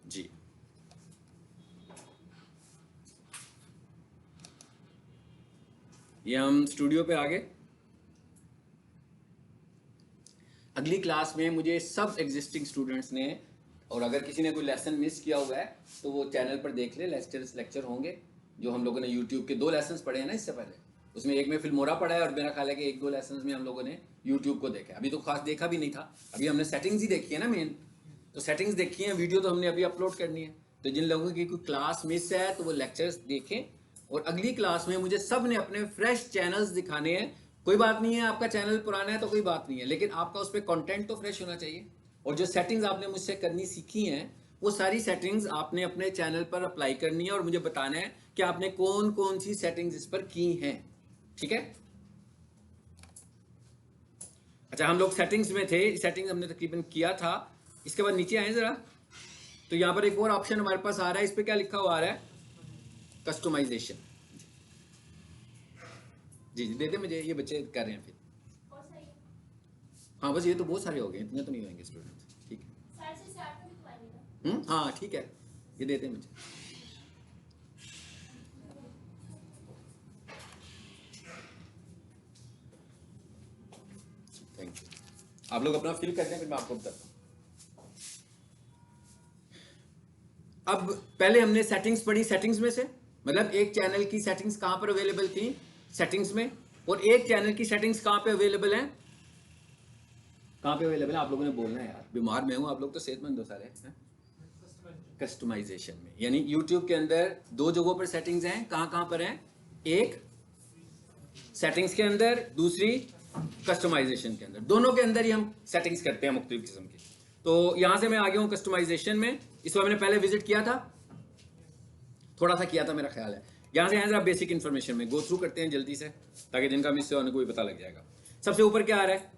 जी। ये हम स्टूडियो पे आ गए। अगली क्लास में मुझे सब एग्जिस्टिंग स्टूडेंट्स ने, और अगर किसी ने कोई लेसन मिस किया हुआ है तो वो चैनल पर देख ले, लेक्चर होंगे जो हम लोगों ने यूट्यूब के 2 लेसन पढ़े हैं ना इससे पहले, उसमें एक में फिल्मोरा पढ़ा है और मेरा ख्याल है कि 1-2 लेसन में हम लोगों ने यूट्यूब को देखा है। अभी तो खास देखा भी नहीं था, अभी हमने सेटिंग्स ही देखी है ना मेन, तो सेटिंग्स देखी है, वीडियो तो हमने अभी अपलोड करनी है। तो जिन लोगों की कोई क्लास मिस है तो वो लेक्चर्स देखें, और अगली क्लास में मुझे सब ने अपने फ्रेश चैनल्स दिखाने हैं। कोई बात नहीं है आपका चैनल पुराना है तो कोई बात नहीं है, लेकिन आपका उस पर कंटेंट तो फ्रेश होना चाहिए। और जो सेटिंग्स आपने मुझसे करनी सीखी हैं वो सारी सेटिंग्स आपने अपने चैनल पर अप्लाई करनी है और मुझे बताना है कि आपने कौन कौन सी सेटिंग्स इस पर की हैं। ठीक है? अच्छा, हम लोग सेटिंग्स में थे, सेटिंग्स हमने तकरीबन किया था। इसके बाद नीचे आए जरा, तो यहाँ पर एक और ऑप्शन हमारे पास आ रहा है। इस पर क्या लिखा हुआ आ रहा है? कस्टमाइजेशन। जी जी, देते मुझे, ये बच्चे कर रहे हैं फिर। हाँ बस ये तो बहुत सारे हो गए, इतने तो नहीं होंगे स्टूडेंट्स। ठीक है, हाँ ठीक है, ये देते हैं मुझे। Thank you. आप लोग अपना फिल करते हैं, फिर मैं आपको बताता हूँ। अब पहले हमने सेटिंग्स पढ़ी, सेटिंग्स में से मतलब एक चैनल की सेटिंग्स कहाँ पर अवेलेबल थी? सेटिंग्स में। और एक चैनल की सेटिंग्स कहाँ पे अवेलेबल है? कहाँ पे अवेलेबल है? आप लोगों ने बोलना है यार, बीमार मैं हूँ, आप लोग तो सेहतमंद हो सारे। कस्टमाइजेशन में, यानी यूट्यूब के अंदर 2 जगहों पर सेटिंग्स हैं। कहाँ कहाँ पर हैं? एक सेटिंग्स के अंदर, दूसरी कस्टमाइजेशन के अंदर। दोनों के अंदर ही हम सेटिंग्स करते हैं मुख्तलिफ किस्म की। तो यहां से मैं आ गया हूं कस्टमाइजेशन में। इस बार मैंने पहले विजिट किया था, थोड़ा सा किया था मेरा ख्याल है। यहां से आए जरा बेसिक इन्फॉर्मेशन में गो थ्रू करते हैं जल्दी से, ताकि जिनका मिस होने को भी पता लग जाएगा। सबसे ऊपर क्या आ रहा है?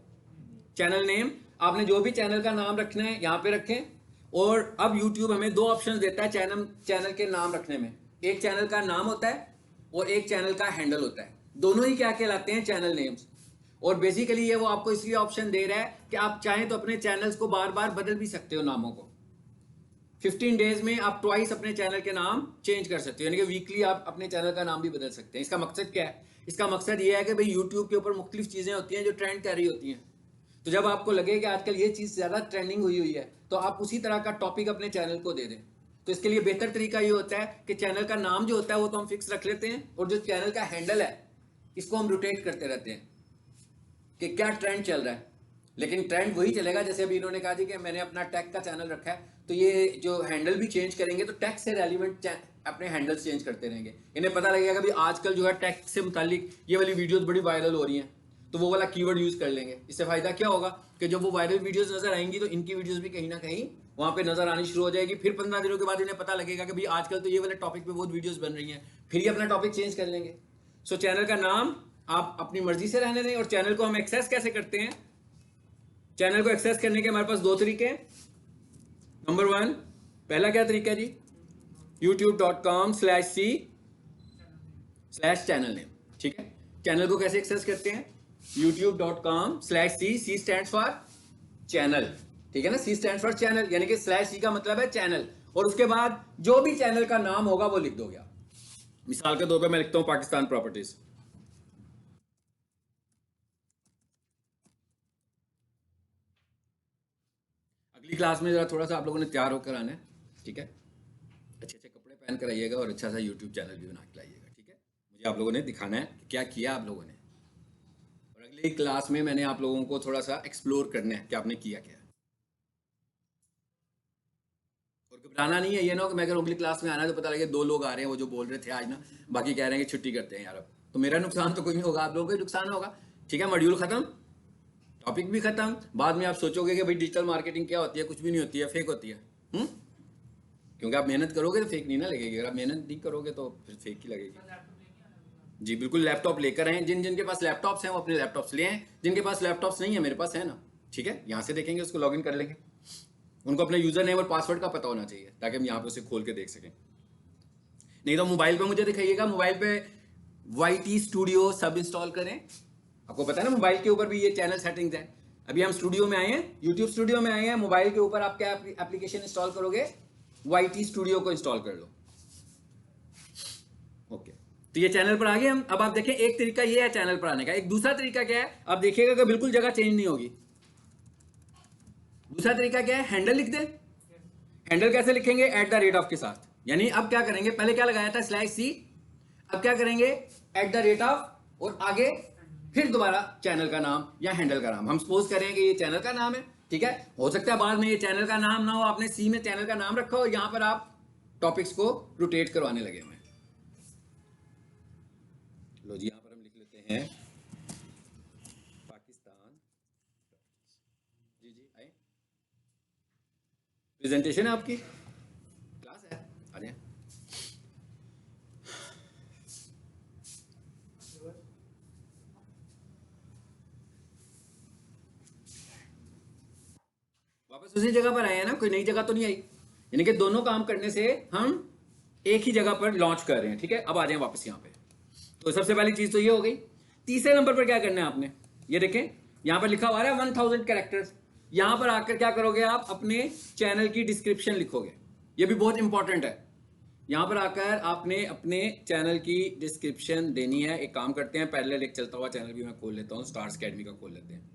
Channel name. आपने जो भी चैनल का नाम रखना है यहाँ पे रखें। और अब यूट्यूब हमें 2 ऑप्शन देता है चैनल के नाम रखने में। एक चैनल का नाम होता है और एक चैनल का हैंडल होता है। दोनों ही क्या कहलाते हैं? Channel names. और बेसिकली ये वो आपको इसलिए ऑप्शन दे रहा है कि आप चाहें तो अपने चैनल्स को बार बार बदल भी सकते हो नामों को। 15 डेज में आप ट्वाइस अपने चैनल के नाम चेंज कर सकते हो, यानी कि वीकली आप अपने चैनल का नाम भी बदल सकते हैं। इसका मकसद क्या है? इसका मकसद ये है कि भाई यूट्यूब के ऊपर मुख्तलिफ चीजें होती हैं जो ट्रेंड कर रही होती हैं। तो जब आपको लगे कि आजकल ये चीज ज्यादा ट्रेंडिंग हुई हुई है तो आप उसी तरह का टॉपिक अपने चैनल को दे दें। तो इसके लिए बेहतर तरीका ये होता है कि चैनल का नाम जो होता है वो तो हम फिक्स रख लेते हैं, और जो चैनल का हैंडल है इसको हम रोटेट करते रहते हैं कि क्या ट्रेंड चल रहा है। लेकिन ट्रेंड वही चलेगा, जैसे अभी इन्होंने कहा जी कि मैंने अपना टैग का चैनल रखा है, तो ये जो हैंडल भी चेंज करेंगे तो टैग से रेलिवेंट अपने हैंडल्स चेंज करते रहेंगे। इन्हें पता लगेगा कि आजकल जो है टैग से मुतालिक ये वाली वीडियोस बड़ी वायरल हो रही हैं, तो वो वाला कीवर्ड यूज कर लेंगे। इससे फायदा क्या होगा कि जब वो वायरल वीडियोस नजर आएंगी तो इनकी वीडियोस भी कहीं ना कहीं वहां पे नजर आनी शुरू हो जाएगी। फिर 15 दिनों के बाद इन्हें पता लगेगा कि भाई आजकल तो ये वाले टॉपिक पे बहुत वीडियोस बन रही हैं, फिर ये अपना टॉपिक चेंज कर लेंगे। सो चैनल का नाम आप अपनी मर्जी से रहने दें। और चैनल को हम एक्सेस कैसे करते हैं? चैनल को एक्सेस करने के हमारे पास 2 तरीके हैं। नंबर 1, पहला क्या तरीका है जी? youtube.com/c/channel name। ठीक है, चैनल को कैसे एक्सेस करते हैं? youtube.com/c, C stands for channel. ठीक है ना, C स्टैंड्स फॉर चैनल, यानी कि /C का मतलब है चैनल। और उसके बाद जो भी चैनल का नाम होगा वो लिख दोगे। मिसाल के तौर पे मैं लिखता हूं पाकिस्तान प्रॉपर्टीज। अगली क्लास में जरा थोड़ा सा आप लोगों ने तैयार होकर आना है। ठीक है, अच्छे अच्छे कपड़े पहन कर आइएगा और अच्छा सा यूट्यूब चैनल भी बना के लाइएगा। ठीक है, मुझे आप लोगों ने दिखाना है कि क्या किया आप लोगों ने, और अगली क्लास में मैंने आप लोगों को थोड़ा सा एक्सप्लोर करना है कि आपने किया क्या। और घबराना नहीं है, ये ना कि मैं अगर अगली क्लास में आना है तो पता लगे 2 लोग आ रहे हैं वो जो बोल रहे थे आज ना, बाकी कह रहे हैं कि छुट्टी करते हैं यार अब, तो मेरा नुकसान तो कोई नहीं होगा, आप लोगों का नुकसान होगा। ठीक है, मॉड्यूल खत्म, टॉपिक भी खत्म। बाद में आप सोचोगे कि भाई डिजिटल मार्केटिंग क्या होती है? कुछ भी नहीं होती है, फेक होती है। क्योंकि आप मेहनत करोगे तो फेक नहीं ना लगेगी, अगर आप मेहनत नहीं करोगे तो फिर फेक ही लगेगी। जी बिल्कुल, लैपटॉप लेकर आए। जिन जिनके पास लैपटॉप्स हैं वो अपने लैपटॉप्स ले आए। जिनके पास लैपटॉप्स नहीं है, मेरे पास है ना, ठीक है, यहाँ से देखेंगे, उसको लॉगिन कर लेंगे। उनको अपने यूजर नेम और पासवर्ड का पता होना चाहिए ताकि हम यहाँ पे उसे खोल के देख सकें। नहीं तो मोबाइल पे मुझे दिखाइएगा, मोबाइल पे YT स्टूडियो सब इंस्टॉल करें। आपको पता है ना मोबाइल के ऊपर भी ये चैनल सेटिंग्स है। अभी हम स्टूडियो में आए हैं, यूट्यूब स्टूडियो में आए हैं। मोबाइल के ऊपर आप क्या एप्लीकेशन इंस्टॉल करोगे? YT स्टूडियो को इंस्टॉल कर लो। ओके, तो ये चैनल पर आ गए हम। अब आप देखें, एक तरीका ये है चैनल पर आने का। एक दूसरा तरीका क्या है, आप देखिएगा कि बिल्कुल जगह चेंज नहीं होगी। दूसरा तरीका क्या है, हैंडल लिख दें। हैंडल कैसे लिखेंगे, @ के साथ। यानी अब क्या करेंगे, पहले क्या लगाया था /C, अब क्या करेंगे @ और आगे फिर दोबारा चैनल का नाम या हैंडल का नाम। हम सपोज करें कि ये चैनल का नाम है, ठीक है। हो सकता है बाद में ये चैनल का नाम ना हो, आपने सी में चैनल का नाम रखा हो, यहां पर आप टॉपिक्स को रोटेट करवाने लगे हुए। लो जी, यहां पर हम लिख लेते हैं पाकिस्तान। जी जी आए, प्रेजेंटेशन है आपकी, क्लास है, आ जाए। वापस उसी जगह पर आए हैं ना, कोई नई जगह तो नहीं आई। यानी कि दोनों काम करने से हम एक ही जगह पर लॉन्च कर रहे हैं, ठीक है। अब आ जाए वापस यहाँ पे। तो सबसे पहली चीज तो ये हो गई। तीसरे नंबर पर क्या करना है आपने, ये देखें यहां पर लिखा हुआ है 1000 कैरेक्टर्स। यहां पर आकर क्या करोगे, आप अपने चैनल की डिस्क्रिप्शन लिखोगे। ये भी बहुत इंपॉर्टेंट है। यहां पर आकर आपने अपने चैनल की डिस्क्रिप्शन देनी है। एक काम करते हैं, पैरेलल एक चलता हुआ चैनल भी मैं खोल लेता हूं, स्टार्स अकेडमी का खोल लेते हैं,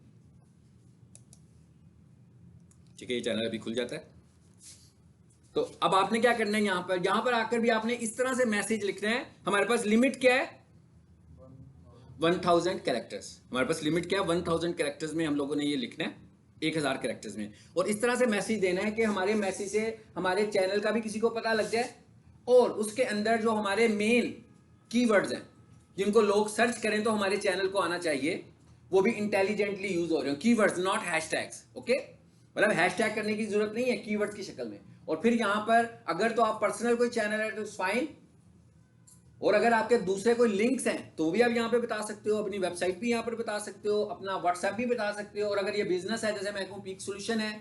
ठीक है। ये चैनल अभी खुल जाता है। तो अब आपने क्या करना है, यहां पर आकर भी आपने इस तरह से मैसेज लिखना है। हमारे पास लिमिट क्या है, 1000 कैरेक्टर्स। हमारे पास लिमिट क्या है, 1000 कैरेक्टर्स में हम लोगों ने ये लिखना है, 1000 कैरेक्टर्स में। और इस तरह से मैसेज देना है कि हमारे मैसेज से हमारे चैनल का भी किसी को पता लग जाए, और उसके अंदर जो हमारे मेन कीवर्ड्स हैं जिनको लोग सर्च करें तो हमारे चैनल को आना चाहिए, वो भी इंटेलिजेंटली यूज हो रहे हो। Keywords, not hashtags, okay. मतलब हैशटैग करने की जरूरत नहीं है, कीवर्ड्स की शक्ल में। और फिर यहां पर अगर तो आप पर्सनल कोई चैनल है तो फाइन, और अगर आपके दूसरे कोई लिंक्स हैं तो भी आप यहाँ पे बता सकते हो, अपनी वेबसाइट भी यहाँ पर बता सकते हो, अपना व्हाट्सएप भी बता सकते हो। और अगर ये बिजनेस है, जैसे मैं कहूँ पीक सॉल्यूशन है,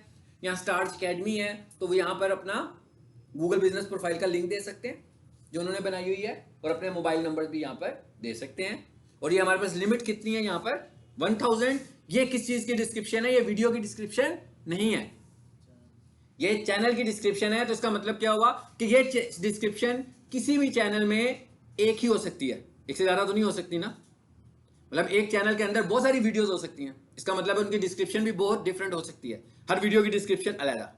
यहाँ स्टार्स अकेडमी है, तो वो यहाँ पर अपना गूगल बिजनेस प्रोफाइल का लिंक दे सकते हैं जो उन्होंने बनाई हुई है, और अपने मोबाइल नंबर भी यहाँ पर दे सकते हैं। और ये हमारे पास लिमिट कितनी है यहाँ पर, 1000। ये किस चीज की डिस्क्रिप्शन है, ये वीडियो की डिस्क्रिप्शन नहीं है, ये चैनल की डिस्क्रिप्शन है। तो इसका मतलब क्या हुआ कि ये डिस्क्रिप्शन किसी भी चैनल में एक ही हो सकती है, एक से ज्यादा तो नहीं हो सकती ना। मतलब एक चैनल के अंदर बहुत सारी वीडियोस हो सकती हैं, इसका मतलब उनकी डिस्क्रिप्शन भी बहुत डिफरेंट हो सकती है, हर वीडियो की डिस्क्रिप्शन अलग।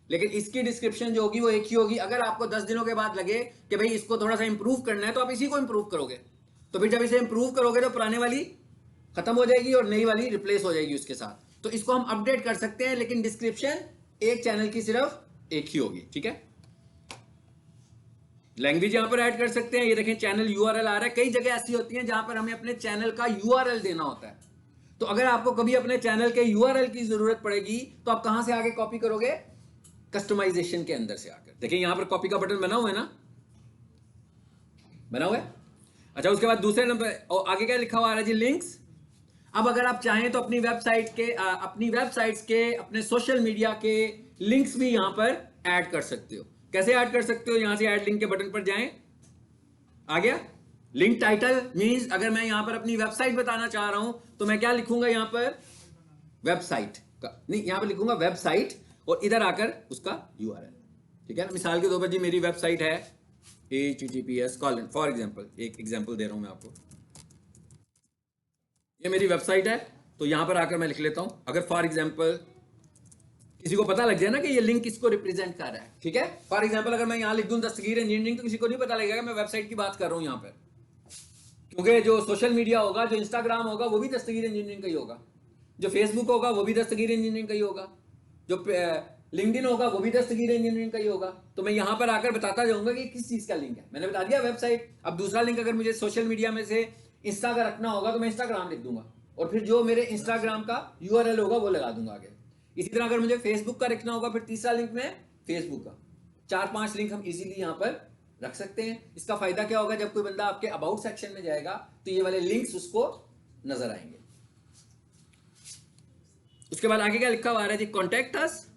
लेकिन इसकी डिस्क्रिप्शन जो होगी वो एक ही होगी। अगर आपको 10 दिनों के बाद लगे कि भाई इसको थोड़ा सा इंप्रूव करना है, तो आप इसी को इंप्रूव करोगे। तो फिर जब इसे इंप्रूव करोगे तो पुराने वाली खत्म हो जाएगी और नई वाली रिप्लेस हो जाएगी उसके साथ। तो इसको हम अपडेट कर सकते हैं, लेकिन डिस्क्रिप्शन एक चैनल की सिर्फ एक ही होगी, ठीक है। लैंग्वेज यहां पर ऐड कर सकते हैं। ये देखें चैनल यूआरएल आ रहा है। कई जगह ऐसी होती हैं जहां पर हमें अपने चैनल का यूआरएल देना होता है। तो अगर आपको कभी अपने चैनल के यूआरएल की जरूरत पड़ेगी तो आप कहां से आगे कॉपी करोगे, कस्टमाइजेशन के अंदर से आकर। देखिए यहां पर कॉपी का बटन बना हुआ है ना, बना हुआ है। अच्छा, उसके बाद दूसरे नंबर और आगे क्या लिखा हुआ है जी, लिंक्स। अब अगर आप चाहें तो अपनी वेबसाइट्स के, अपने सोशल मीडिया के लिंक्स भी यहां पर ऐड कर सकते हो। कैसे ऐड कर सकते हो, यहां से ऐड लिंक के बटन पर जाएं, आ गया। लिंक टाइटल मींस अगर मैं यहां पर अपनी वेबसाइट बताना चाह रहा हूं तो मैं क्या लिखूंगा, यहां पर वेबसाइट का नहीं, यहां पर लिखूंगा वेबसाइट, और इधर आकर उसका यूआरएल, ठीक है ना। मिसाल के तौर पर जी मेरी वेबसाइट है https: फॉर एग्जांपल, एक एग्जांपल दे रहा हूं मैं आपको, ये मेरी वेबसाइट है। तो यहां पर आकर मैं लिख लेता हूं, अगर फॉर एग्जांपल किसी को पता लग जाए ना कि ये लिंक किसको रिप्रेजेंट कर रहा है, ठीक है। फॉर एग्जांपल अगर मैं यहां लिख दूं दस्तगीर इंजीनियरिंग, तो किसी को नहीं पता लगेगा मैं वेबसाइट की बात कर रहा हूं यहां पर, क्योंकि जो सोशल मीडिया होगा, जो इंस्टाग्राम होगा, वो भी दस्तगीर इंजीनियरिंग का ही होगा, जो फेसबुक होगा वो भी दस्तगीर इंजीनियरिंग का ही होगा, जो लिंक्डइन होगा वो भी दस्तगीर इंजीनियरिंग का ही होगा। तो मैं यहां पर आकर बताता जाऊंगा कि किस चीज का लिंक है। मैंने बता दिया वेबसाइट। अब दूसरा लिंक अगर मुझे सोशल मीडिया में से इंस्टा का रखना होगा तो मैं इंस्टाग्राम लिख दूंगा, और फिर जो मेरे इंस्टाग्राम का यूआरएल होगा वो लगा दूंगा आगे। इसी तरह अगर मुझे फेसबुक का रखना होगा, फिर तीसरा लिंक में फेसबुक का। 4-5 लिंक हम इजीली यहां पर रख सकते हैं। इसका फायदा क्या होगा, जब कोई बंदा आपके अबाउट सेक्शन में जाएगा तो ये वाले लिंक्स उसको नजर आएंगे। उसके बाद आगे क्या लिखा हुआ है जी, कॉन्टेक्ट अस,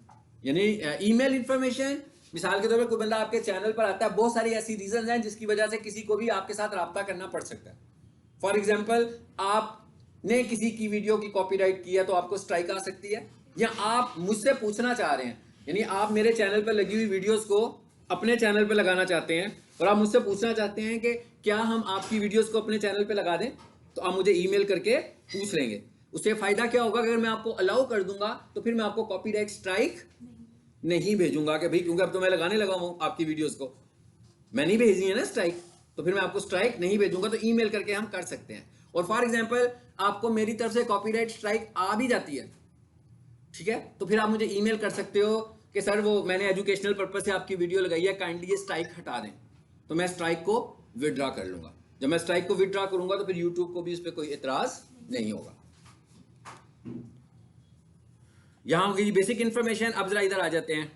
यानी ईमेल इंफॉर्मेशन। मिसाल के तौर पर कोई बंदा आपके चैनल पर आता है, बहुत सारी ऐसी रीजन हैं जिसकी वजह से किसी को भी आपके साथ राब्ता करना पड़ सकता है। फॉर एग्जाम्पल, आपने किसी की वीडियो की कॉपीराइट की है तो आपको स्ट्राइक आ सकती है, या आप मुझसे पूछना चाह रहे हैं, यानी आप मेरे चैनल पर लगी हुई वीडियोस को अपने चैनल पे लगाना चाहते हैं और आप मुझसे पूछना चाहते हैं कि क्या हम आपकी वीडियोस को अपने चैनल पे लगा दें, तो आप मुझे ईमेल करके पूछ लेंगे। उससे फायदा क्या होगा, अगर मैं आपको अलाउ कर दूंगा तो फिर मैं आपको कॉपीराइट स्ट्राइक नहीं भेजूंगा कि भाई, क्योंकि अब तो मैं लगाने लगा हूं आपकी वीडियोस को, मैं नहीं भेजी है ना स्ट्राइक, तो फिर मैं आपको स्ट्राइक नहीं भेजूंगा। तो ईमेल करके हम कर सकते हैं। और फॉर एग्जांपल आपको मेरी तरफ से कॉपीराइट स्ट्राइक आ भी जाती है, ठीक है, तो फिर आप मुझे ईमेल कर सकते हो कि सर वो मैंने एजुकेशनल पर्पज से आपकी वीडियो लगाई है, काइंडली ये स्ट्राइक हटा दें। तो मैं स्ट्राइक को विड्रॉ कर लूंगा। जब मैं स्ट्राइक को विड्रॉ करूंगा तो फिर यूट्यूब को भी इस पर कोई एतराज नहीं होगा। यहां होगी बेसिक इंफॉर्मेशन। अब जरा इधर आ जाते हैं,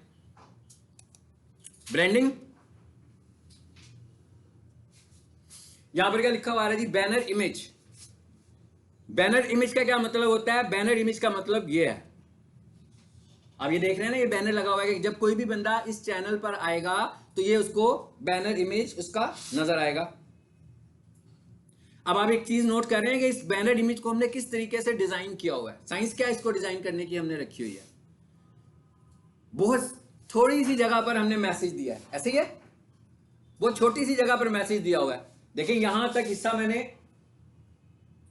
ब्रांडिंग। यहां पर क्या लिखा हुआ है जी, बैनर इमेज। बैनर इमेज का क्या मतलब होता है? बैनर इमेज का मतलब ये है, आप ये देख रहे हैं ना, ये बैनर लगा हुआ है कि जब कोई भी बंदा इस चैनल पर आएगा तो ये उसको बैनर इमेज उसका नजर आएगा। अब आप एक चीज नोट कर रहे हैं कि इस बैनर इमेज को हमने किस तरीके से डिजाइन किया हुआ है। साइंस क्या इसको डिजाइन करने की हमने रखी हुई है, बहुत थोड़ी सी जगह पर हमने मैसेज दिया है, ऐसे ही है, बहुत छोटी सी जगह पर मैसेज दिया हुआ है। देखिए यहां तक हिस्सा मैंने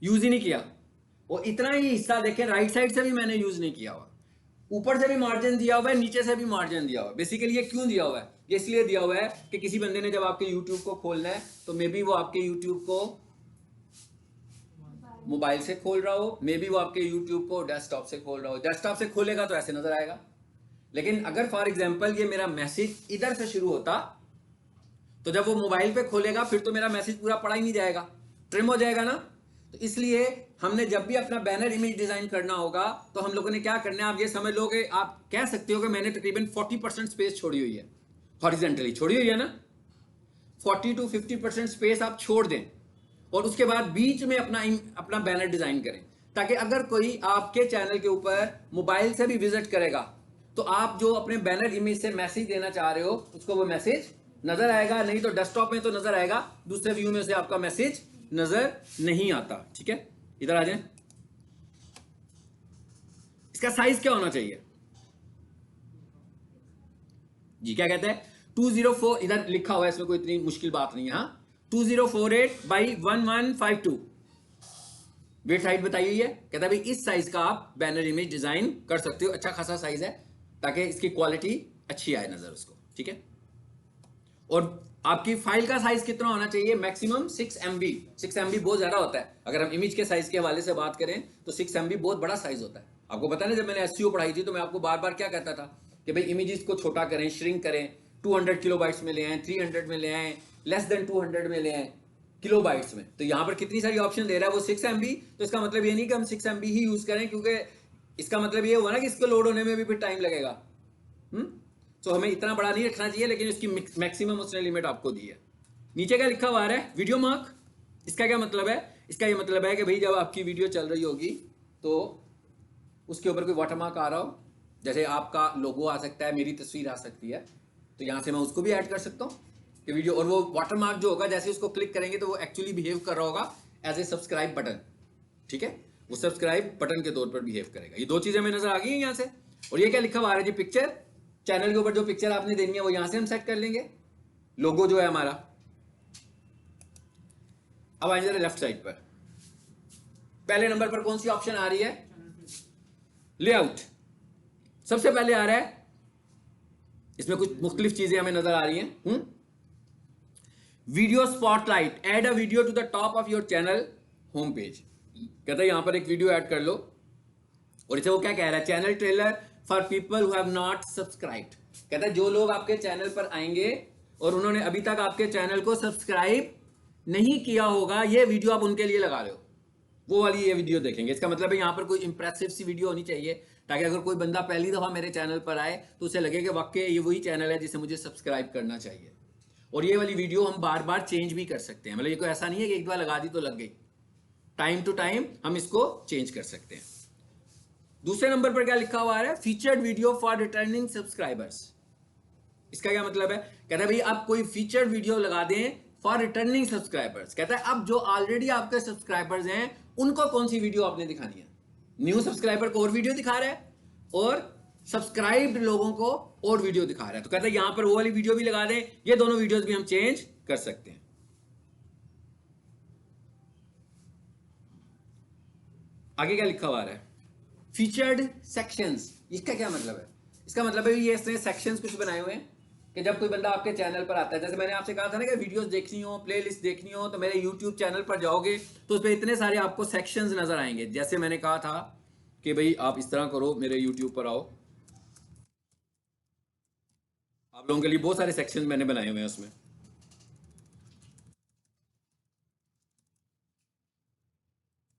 यूज ही नहीं किया, और इतना ही हिस्सा देखें राइट साइड से भी मैंने यूज नहीं किया हुआ, ऊपर से भी मार्जिन दिया हुआ है, नीचे से भी मार्जिन दिया हुआ है। बेसिकली ये क्यों दिया हुआ है? ये इसलिए दिया हुआ है कि किसी बंदे ने जब आपके YouTube को खोलना है तो मे बी वो आपके YouTube को मोबाइल से खोल रहा हो, मे बी वो आपके YouTube को डेस्कटॉप से खोल रहा हो। डेस्कटॉप से खोलेगा तो ऐसे नजर आएगा, लेकिन अगर फॉर एग्जाम्पल ये मेरा मैसेज इधर से शुरू होता तो जब वो मोबाइल पे खोलेगा फिर तो मेरा मैसेज पूरा पढ़ा ही नहीं जाएगा, ट्रिम हो जाएगा ना। तो इसलिए हमने जब भी अपना बैनर इमेज डिजाइन करना होगा तो हम लोगों ने क्या करना है, आप ये समझ लो कि आप कह सकते हो कि मैंने तकरीबन 40% स्पेस छोड़ी हुई है, हॉरिजेंटली छोड़ी हुई है ना, 40 to 50% स्पेस आप छोड़ दें और उसके बाद बीच में अपना बैनर डिजाइन करें, ताकि अगर कोई आपके चैनल के ऊपर मोबाइल से भी विजिट करेगा तो आप जो अपने बैनर इमेज से मैसेज देना चाह रहे हो उसको वो मैसेज नजर आएगा। नहीं तो डेस्कटॉप में तो नजर आएगा, दूसरे व्यू में से आपका मैसेज नजर नहीं आता। ठीक है, इधर आ जाएं। इसका साइज क्या होना चाहिए जी, क्या कहते हैं 204, इधर लिखा हुआ है, इसमें कोई इतनी मुश्किल बात नहीं है। हाँ, 2048 बाई 1152 वेट हाइट बताई हुई है। कहता है भाई इस साइज का आप बैनर इमेज डिजाइन कर सकते हो, अच्छा खासा साइज है ताकि इसकी क्वालिटी अच्छी आए नजर उसको। ठीक है, और आपकी फाइल का साइज कितना होना चाहिए? Maximum 6 MB। 6 MB बहुत ज्यादा होता है, अगर हम इमेज के साइज के हवाले से बात करें तो 6 MB बहुत बड़ा साइज होता है। आपको पता है ना, जब मैंने SEO पढ़ाई थी तो मैं आपको बार बार क्या कहता था कि भाई इमेजेस को छोटा करें, श्रिंक करें, 200 किलोबाइट्स में ले आए, 300 में ले आए, लेस देन 200 में ले आए किलोबाइट्स में। तो यहाँ पर कितनी सारी ऑप्शन दे रहा है वो 6 MB। तो इसका मतलब ये नहीं कि हम 6 MB ही यूज करें, क्योंकि इसका मतलब ये हुआ ना कि इसको लोड होने में भी फिर टाइम लगेगा। तो हमें इतना बड़ा नहीं रखना चाहिए, लेकिन इसकी मैक्सिमम उसने लिमिट आपको दी है। नीचे क्या लिखा हुआ है? Video mark. इसका क्या मतलब है? इसका ये मतलब है कि भाई जब आपकी वीडियो चल रही होगी तो उसके ऊपर कोई वाटरमार्क आ रहा हो, जैसे आपका लोगो आ सकता है, मेरी तस्वीर आ सकती है, तो यहाँ से मैं उसको भी ऐड कर सकता हूँ कि वीडियो, और वो वाटरमार्क जो होगा जैसे उसको क्लिक करेंगे तो वो एक्चुअली बिहेव कर रहा होगा एज ए सब्सक्राइब बटन। ठीक है, वो सब्सक्राइब बटन के तौर पर बिहेव करेगा। ये दो चीजें हमें नजर आ गई हैं यहाँ से। और ये क्या लिखा हुआ है जी? पिक्चर। चैनल के ऊपर जो पिक्चर आपने देनी है वो यहां से हम सेट कर लेंगे, लोगो जो है हमारा। अब आइए जरा लेफ्ट साइड पर, पहले नंबर पर कौन सी ऑप्शन आ रही है? लेआउट सबसे पहले आ रहा है। इसमें कुछ मुख्तलिफ चीजें हमें नजर आ रही हैं। Video spotlight, add a video to the top of your channel home page. कहता है यहां पर एक वीडियो ऐड कर लो, और इसे वो क्या कह रहा है? Channel trailer for people who have not subscribed. कहता है जो लोग आपके चैनल पर आएंगे और उन्होंने अभी तक आपके चैनल को सब्सक्राइब नहीं किया होगा, ये वीडियो आप उनके लिए लगा रहे हो, वो वाली ये वीडियो देखेंगे। इसका मतलब है यहाँ पर कोई इंप्रेसिव सी वीडियो होनी चाहिए, ताकि अगर कोई बंदा पहली दफा मेरे चैनल पर आए तो उसे लगे कि वाकई ये वही चैनल है जिसे मुझे सब्सक्राइब करना चाहिए। और ये वाली वीडियो हम बार बार चेंज भी कर सकते हैं, मतलब ये कोई ऐसा नहीं है कि एक बार लगा दी तो लग गई, टाइम टू टाइम हम इसको चेंज कर सकते हैं। दूसरे नंबर पर क्या लिखा हुआ है? Featured video for returning subscribers. इसका क्या मतलब है? कहता है भाई आप कोई फीचर्ड वीडियो लगा दें फॉर रिटर्निंग सब्सक्राइबर्स। कहता है अब जो ऑलरेडी आपके सब्सक्राइबर्स हैं उनको कौन सी वीडियो आपने दिखानी है? न्यू सब्सक्राइबर को और वीडियो दिखा रहा है, और सब्सक्राइब्ड लोगों को और वीडियो दिखा रहा है, तो कहता है यहां पर वो वाली वीडियो भी लगा दें, ये दोनों वीडियोस भी हम चेंज कर सकते हैं। आगे क्या लिखा हुआ है, फीचर्ड सेक्शंस। इसका क्या मतलब है? इसका मतलब है ये इसने सेक्शंस कुछ बनाए हुए हैं कि जब कोई बंदा आपके चैनल पर आता है, जैसे मैंने आपसे कहा था ना कि वीडियोस देखनी हो, प्लेलिस्ट देखनी हो, तो मेरे यूट्यूब चैनल पर जाओगे तो उस पर इतने सारे आपको सेक्शंस नजर आएंगे। जैसे मैंने कहा था कि भाई आप इस तरह करो, मेरे यूट्यूब पर आओ, आप लोगों के लिए बहुत सारे सेक्शन मैंने बनाए हुए हैं उसमें।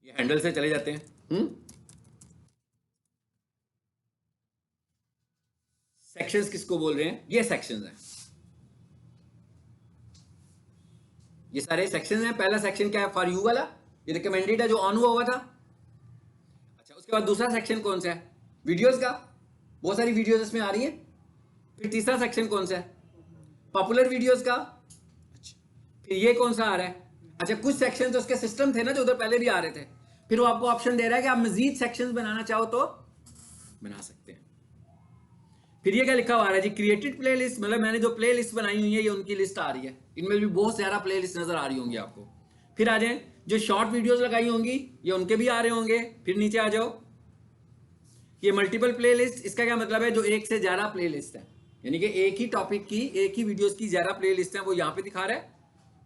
ये हैंडल से चले जाते हैं। सेक्शंस किसको बोल रहे हैं? ये सेक्शंस हैं, ये सारे सेक्शंस हैं। पहला सेक्शन क्या है? फॉर यू वाला, ये रिकमेंडेड है जो ऑन हुआ था। अच्छा, उसके बाद दूसरा सेक्शन कौन सा है? वीडियोस का, बहुत सारी वीडियोस इसमें आ रही हैं। फिर तीसरा सेक्शन कौन सा है? पॉपुलर वीडियोस का। अच्छा, फिर ये कौन सा आ रहा है? अच्छा, कुछ सेक्शन तो उसके सिस्टम थे ना जो उधर पहले भी आ रहे थे, फिर वो आपको ऑप्शन दे रहा है कि आप मजीद सेक्शंस बनाना चाहो तो बना सकते हैं। फिर ये क्या लिखा हुआ है जी? क्रिएटेड प्लेलिस्ट, मतलब मैंने जो प्लेलिस्ट बनाई हुई है ये उनकी लिस्ट आ रही है, इनमें भी बहुत ज्यादा प्लेलिस्ट नजर आ रही होंगी आपको। फिर आ जाए जो शॉर्ट वीडियोस लगाई होंगी ये उनके भी आ रहे होंगे। फिर नीचे आ जाओ, ये मल्टीपल प्लेलिस्ट, इसका क्या मतलब है? जो एक से ज्यादा प्लेलिस्ट है, यानी कि एक ही टॉपिक की, एक ही वीडियोस की ज्यादा प्लेलिस्ट है, वो यहाँ पे दिखा रहा है।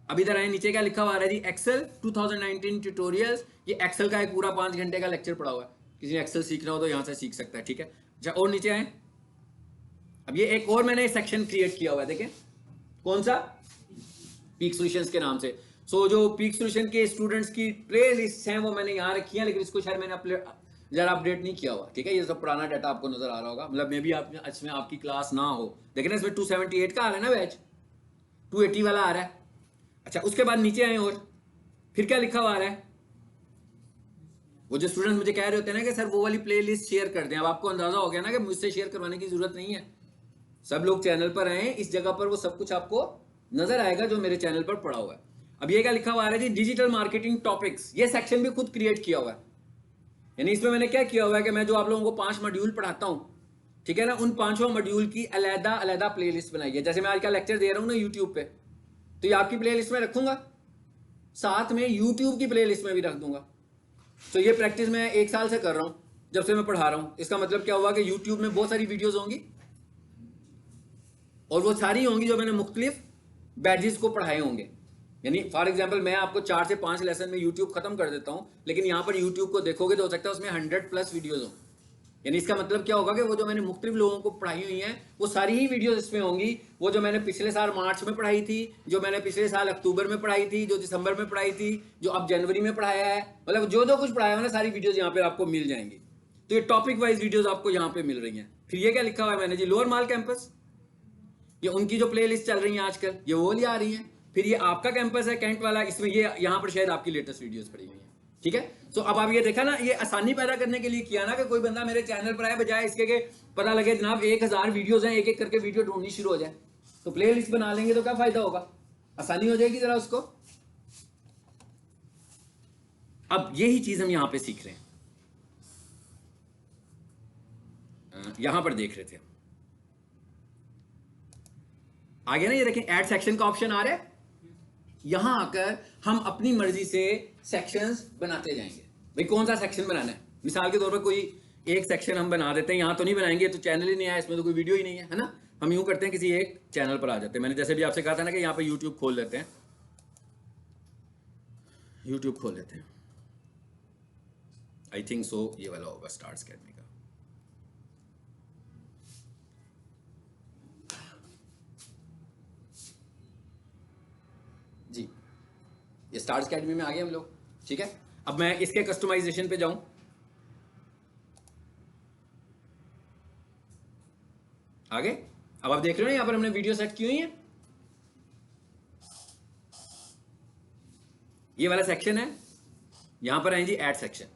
अब इधर आए, नीचे क्या लिखा हुआ है जी? Excel 2019 tutorials. ये एक्सेल का एक पूरा 5 घंटे का लेक्चर पड़ा हुआ है, किसी ने एक्सेल सीखना हो तो यहाँ से सीख सकता है, ठीक है। अच्छा, और नीचे आए, अब ये एक और मैंने सेक्शन क्रिएट किया हुआ है, देखें कौन सा? पीक सॉल्यूशंस के नाम से। सो जो पीक सॉल्यूशन के स्टूडेंट्स की प्ले लिस्ट हैं वो मैंने यहाँ रखी है, लेकिन इसको शायद मैंने जरा अपडेट नहीं किया हुआ, ठीक है। ये सब पुराना डाटा आपको नजर आ रहा होगा, मतलब मे भी आप इसमें आपकी क्लास ना हो। देखिए ना, इसमें 278 का आ रहा है ना बैच, 280 वाला आ रहा है। अच्छा, उसके बाद नीचे आए और फिर क्या लिखा हुआ आ रहा है? वो जो स्टूडेंट्स मुझे कह रहे होते हैं ना कि सर वो वाली प्लेलिस्ट शेयर कर दें, अब आपको अंदाजा हो गया ना कि मुझसे शेयर करवाने की जरूरत नहीं है। सब लोग चैनल पर आए, इस जगह पर वो सब कुछ आपको नजर आएगा जो मेरे चैनल पर पड़ा हुआ है। अब ये क्या लिखा हुआ है जी? Digital marketing topics. ये सेक्शन भी खुद क्रिएट किया हुआ है, यानी इसमें मैंने क्या किया हुआ है कि मैं जो आप लोगों को 5 मॉड्यूल पढ़ाता हूं, ठीक है ना, उन 5 मॉड्यूल की अलग अलग प्लेलिस्ट बनाई है। जैसे मैं आज का लेक्चर दे रहा हूं ना यूट्यूब पे, तो ये आपकी प्लेलिस्ट में रखूंगा, साथ में यूट्यूब की प्लेलिस्ट में भी रख दूंगा। तो ये प्रैक्टिस मैं 1 साल से कर रहा हूं, जब से मैं पढ़ा रहा हूं। इसका मतलब क्या हुआ कि यूट्यूब में बहुत सारी वीडियोज होंगी, और वो सारी होंगी जो मैंने मुख्तलिफ बैचेस को पढ़ाए होंगे। यानी फॉर एग्जांपल मैं आपको 4 से 5 लेसन में यूट्यूब खत्म कर देता हूं, लेकिन यहां पर यूट्यूब को देखोगे तो हो सकता है उसमें 100+ वीडियोज हो। यानी इसका मतलब क्या होगा कि वो जो मैंने मुख्तलिफ लोगों को पढ़ाई हुई हैं वो सारी ही वीडियोज इसमें होंगी। वो जो मैंने पिछले साल मार्च में पढ़ाई थी, जो मैंने पिछले साल अक्टूबर में पढ़ाई थी, जो दिसंबर में पढ़ाई थी, जो अब जनवरी में पढ़ाया है, मतलब जो जो कुछ पढ़ाया है ना, सारी वीडियोज यहाँ पे आपको मिल जाएंगी। तो ये टॉपिक वाइज वीडियोज आपको यहाँ पे मिल रही हैं। फिर ये क्या लिखा हुआ है मैंने जी? लोअर माल कैंपस, ये उनकी जो प्लेलिस्ट चल रही है आजकल, ये वो वाली आ रही है। फिर ये आपका कैंपस है कैंट वाला, इसमें ये यहाँ पर शायद आपकी लेटेस्ट वीडियोस पड़ी हुई हैं, ठीक है। तो अब आप ये देखा ना, ये आसानी पैदा करने के लिए किया ना कि कोई बंदा मेरे चैनल पर आए, बजाय इसके के पता लगे जनाब 1000 वीडियोस हैं, एक एक करके वीडियो ढूंढनी शुरू हो जाए। तो प्ले लिस्ट बना लेंगे तो क्या फायदा होगा, आसानी हो जाएगी जरा उसको। अब यही चीज हम यहां पे सीख रहे हैं, यहां पर देख रहे थे आगे ना, ये देखें ऐड सेक्शन का ऑप्शन आ रहा है। यहां आकर हम अपनी मर्जी से सेक्शंस बनाते जाएंगे। भाई कौन सा सेक्शन बनाना है? मिसाल के तौर पर कोई एक सेक्शन हम बना देते हैं, यहां तो नहीं बनाएंगे, तो चैनल ही नहीं है, इसमें तो कोई वीडियो ही नहीं है, है ना। हम यूं करते हैं, किसी एक चैनल पर आ जाते हैं। मैंने जैसे भी आपसे कहा था ना कि यहां पर यूट्यूब खोल लेते हैं, यूट्यूब खोल लेते हैं। आई थिंक सो ये वाला होगा स्टार्स अकेडमी का। जी, ये स्टार्स अकेडमी में आ गए हम लोग, ठीक है। अब मैं इसके कस्टमाइजेशन पे जाऊं, आगे। अब आप देख रहे हो यहां पर हमने वीडियो सेट की हुई है, ये वाला सेक्शन है। यहां पर है जी ऐड सेक्शन,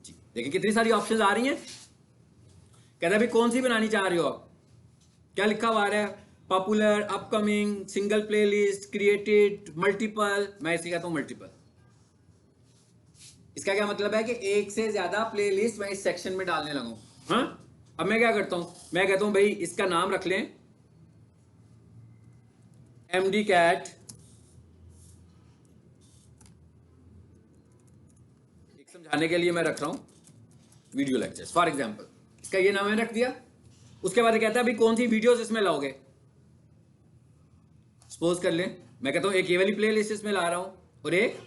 जी देखिए कितनी सारी ऑप्शंस आ रही हैं। कहता है भाई कौन सी बनानी चाह रहे हो आप? क्या लिखा हुआ है? Popular, upcoming, single playlist, created, multiple. मैं इसे कहता हूं मल्टीपल। इसका क्या मतलब है कि एक से ज्यादा प्लेलिस्ट मैं इस सेक्शन में डालने लगूं। हाँ, अब मैं क्या करता हूं, मैं कहता हूं भाई इसका नाम रख लें MD कैट, एक समझाने के लिए मैं रख रहा हूं वीडियो लेक्चर्स फॉर एग्जांपल, इसका ये नाम मैंने रख दिया। उसके बाद कहता है भाई कौन सी वीडियोस इसमें लाओगे, सपोज कर लें मैं कहता हूं एक ये वाली प्ले लिस्ट इसमें ला रहा हूं और एक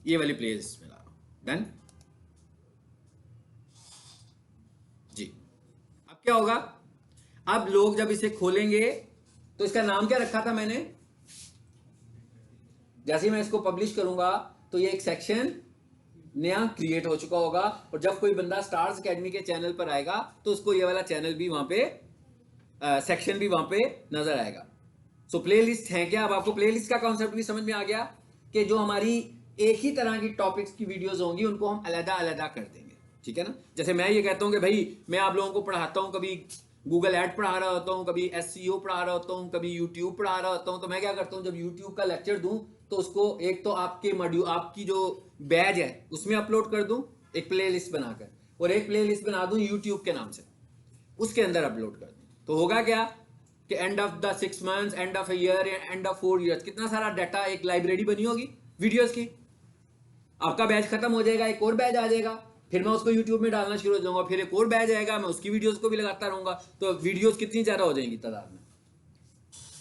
ये वाली प्ले लिस्ट में ला रहा हूं, डन जी। अब क्या होगा, अब लोग जब इसे खोलेंगे तो इसका नाम क्या रखा था मैंने, जैसे ही मैं इसको पब्लिश करूंगा तो ये एक सेक्शन नया क्रिएट हो चुका होगा, और जब कोई बंदा स्टार्स एकेडमी के चैनल पर आएगा तो उसको ये वाला चैनल भी वहां पे सेक्शन भी वहां पे नजर आएगा। सो प्लेलिस्ट है क्या, अब आपको प्लेलिस्ट का कॉन्सेप्ट भी समझ में आ गया कि जो हमारी एक ही तरह की टॉपिक्स की वीडियोस होंगी उनको हम अलग अलग कर देंगे, ठीक है ना। जैसे मैं ये कहता हूं कि भाई मैं आप लोगों को पढ़ाता हूं, कभी गूगल एड पढ़ा रहा होता हूं, कभी SEO पढ़ा रहा होता हूं, कभी यूट्यूब पढ़ा रहा होता हूं, तो मैं क्या करता हूं जब यूट्यूब का लेक्चर दूं तो उसको एक तो आपके मॉड्यूल आपकी जो बैच है उसमें अपलोड कर दूं एक प्लेलिस्ट बनाकर, और एक प्लेलिस्ट बना दूं यूट्यूब के नाम से उसके अंदर अपलोड कर दूं। तो होगा क्या कि end of the 6 months, end of year, end of 4 years कितना सारा डाटा, एक लाइब्रेरी बनी होगी वीडियोस की। आपका बैच खत्म हो जाएगा, एक और बैच आ जाएगा, फिर मैं उसको यूट्यूब में डालना शुरू हो जाऊंगा, फिर एक और बैच आएगा, मैं उसकी वीडियोस को भी लगाता रहूंगा, तो वीडियोस कितनी ज्यादा हो जाएंगी तादाद में।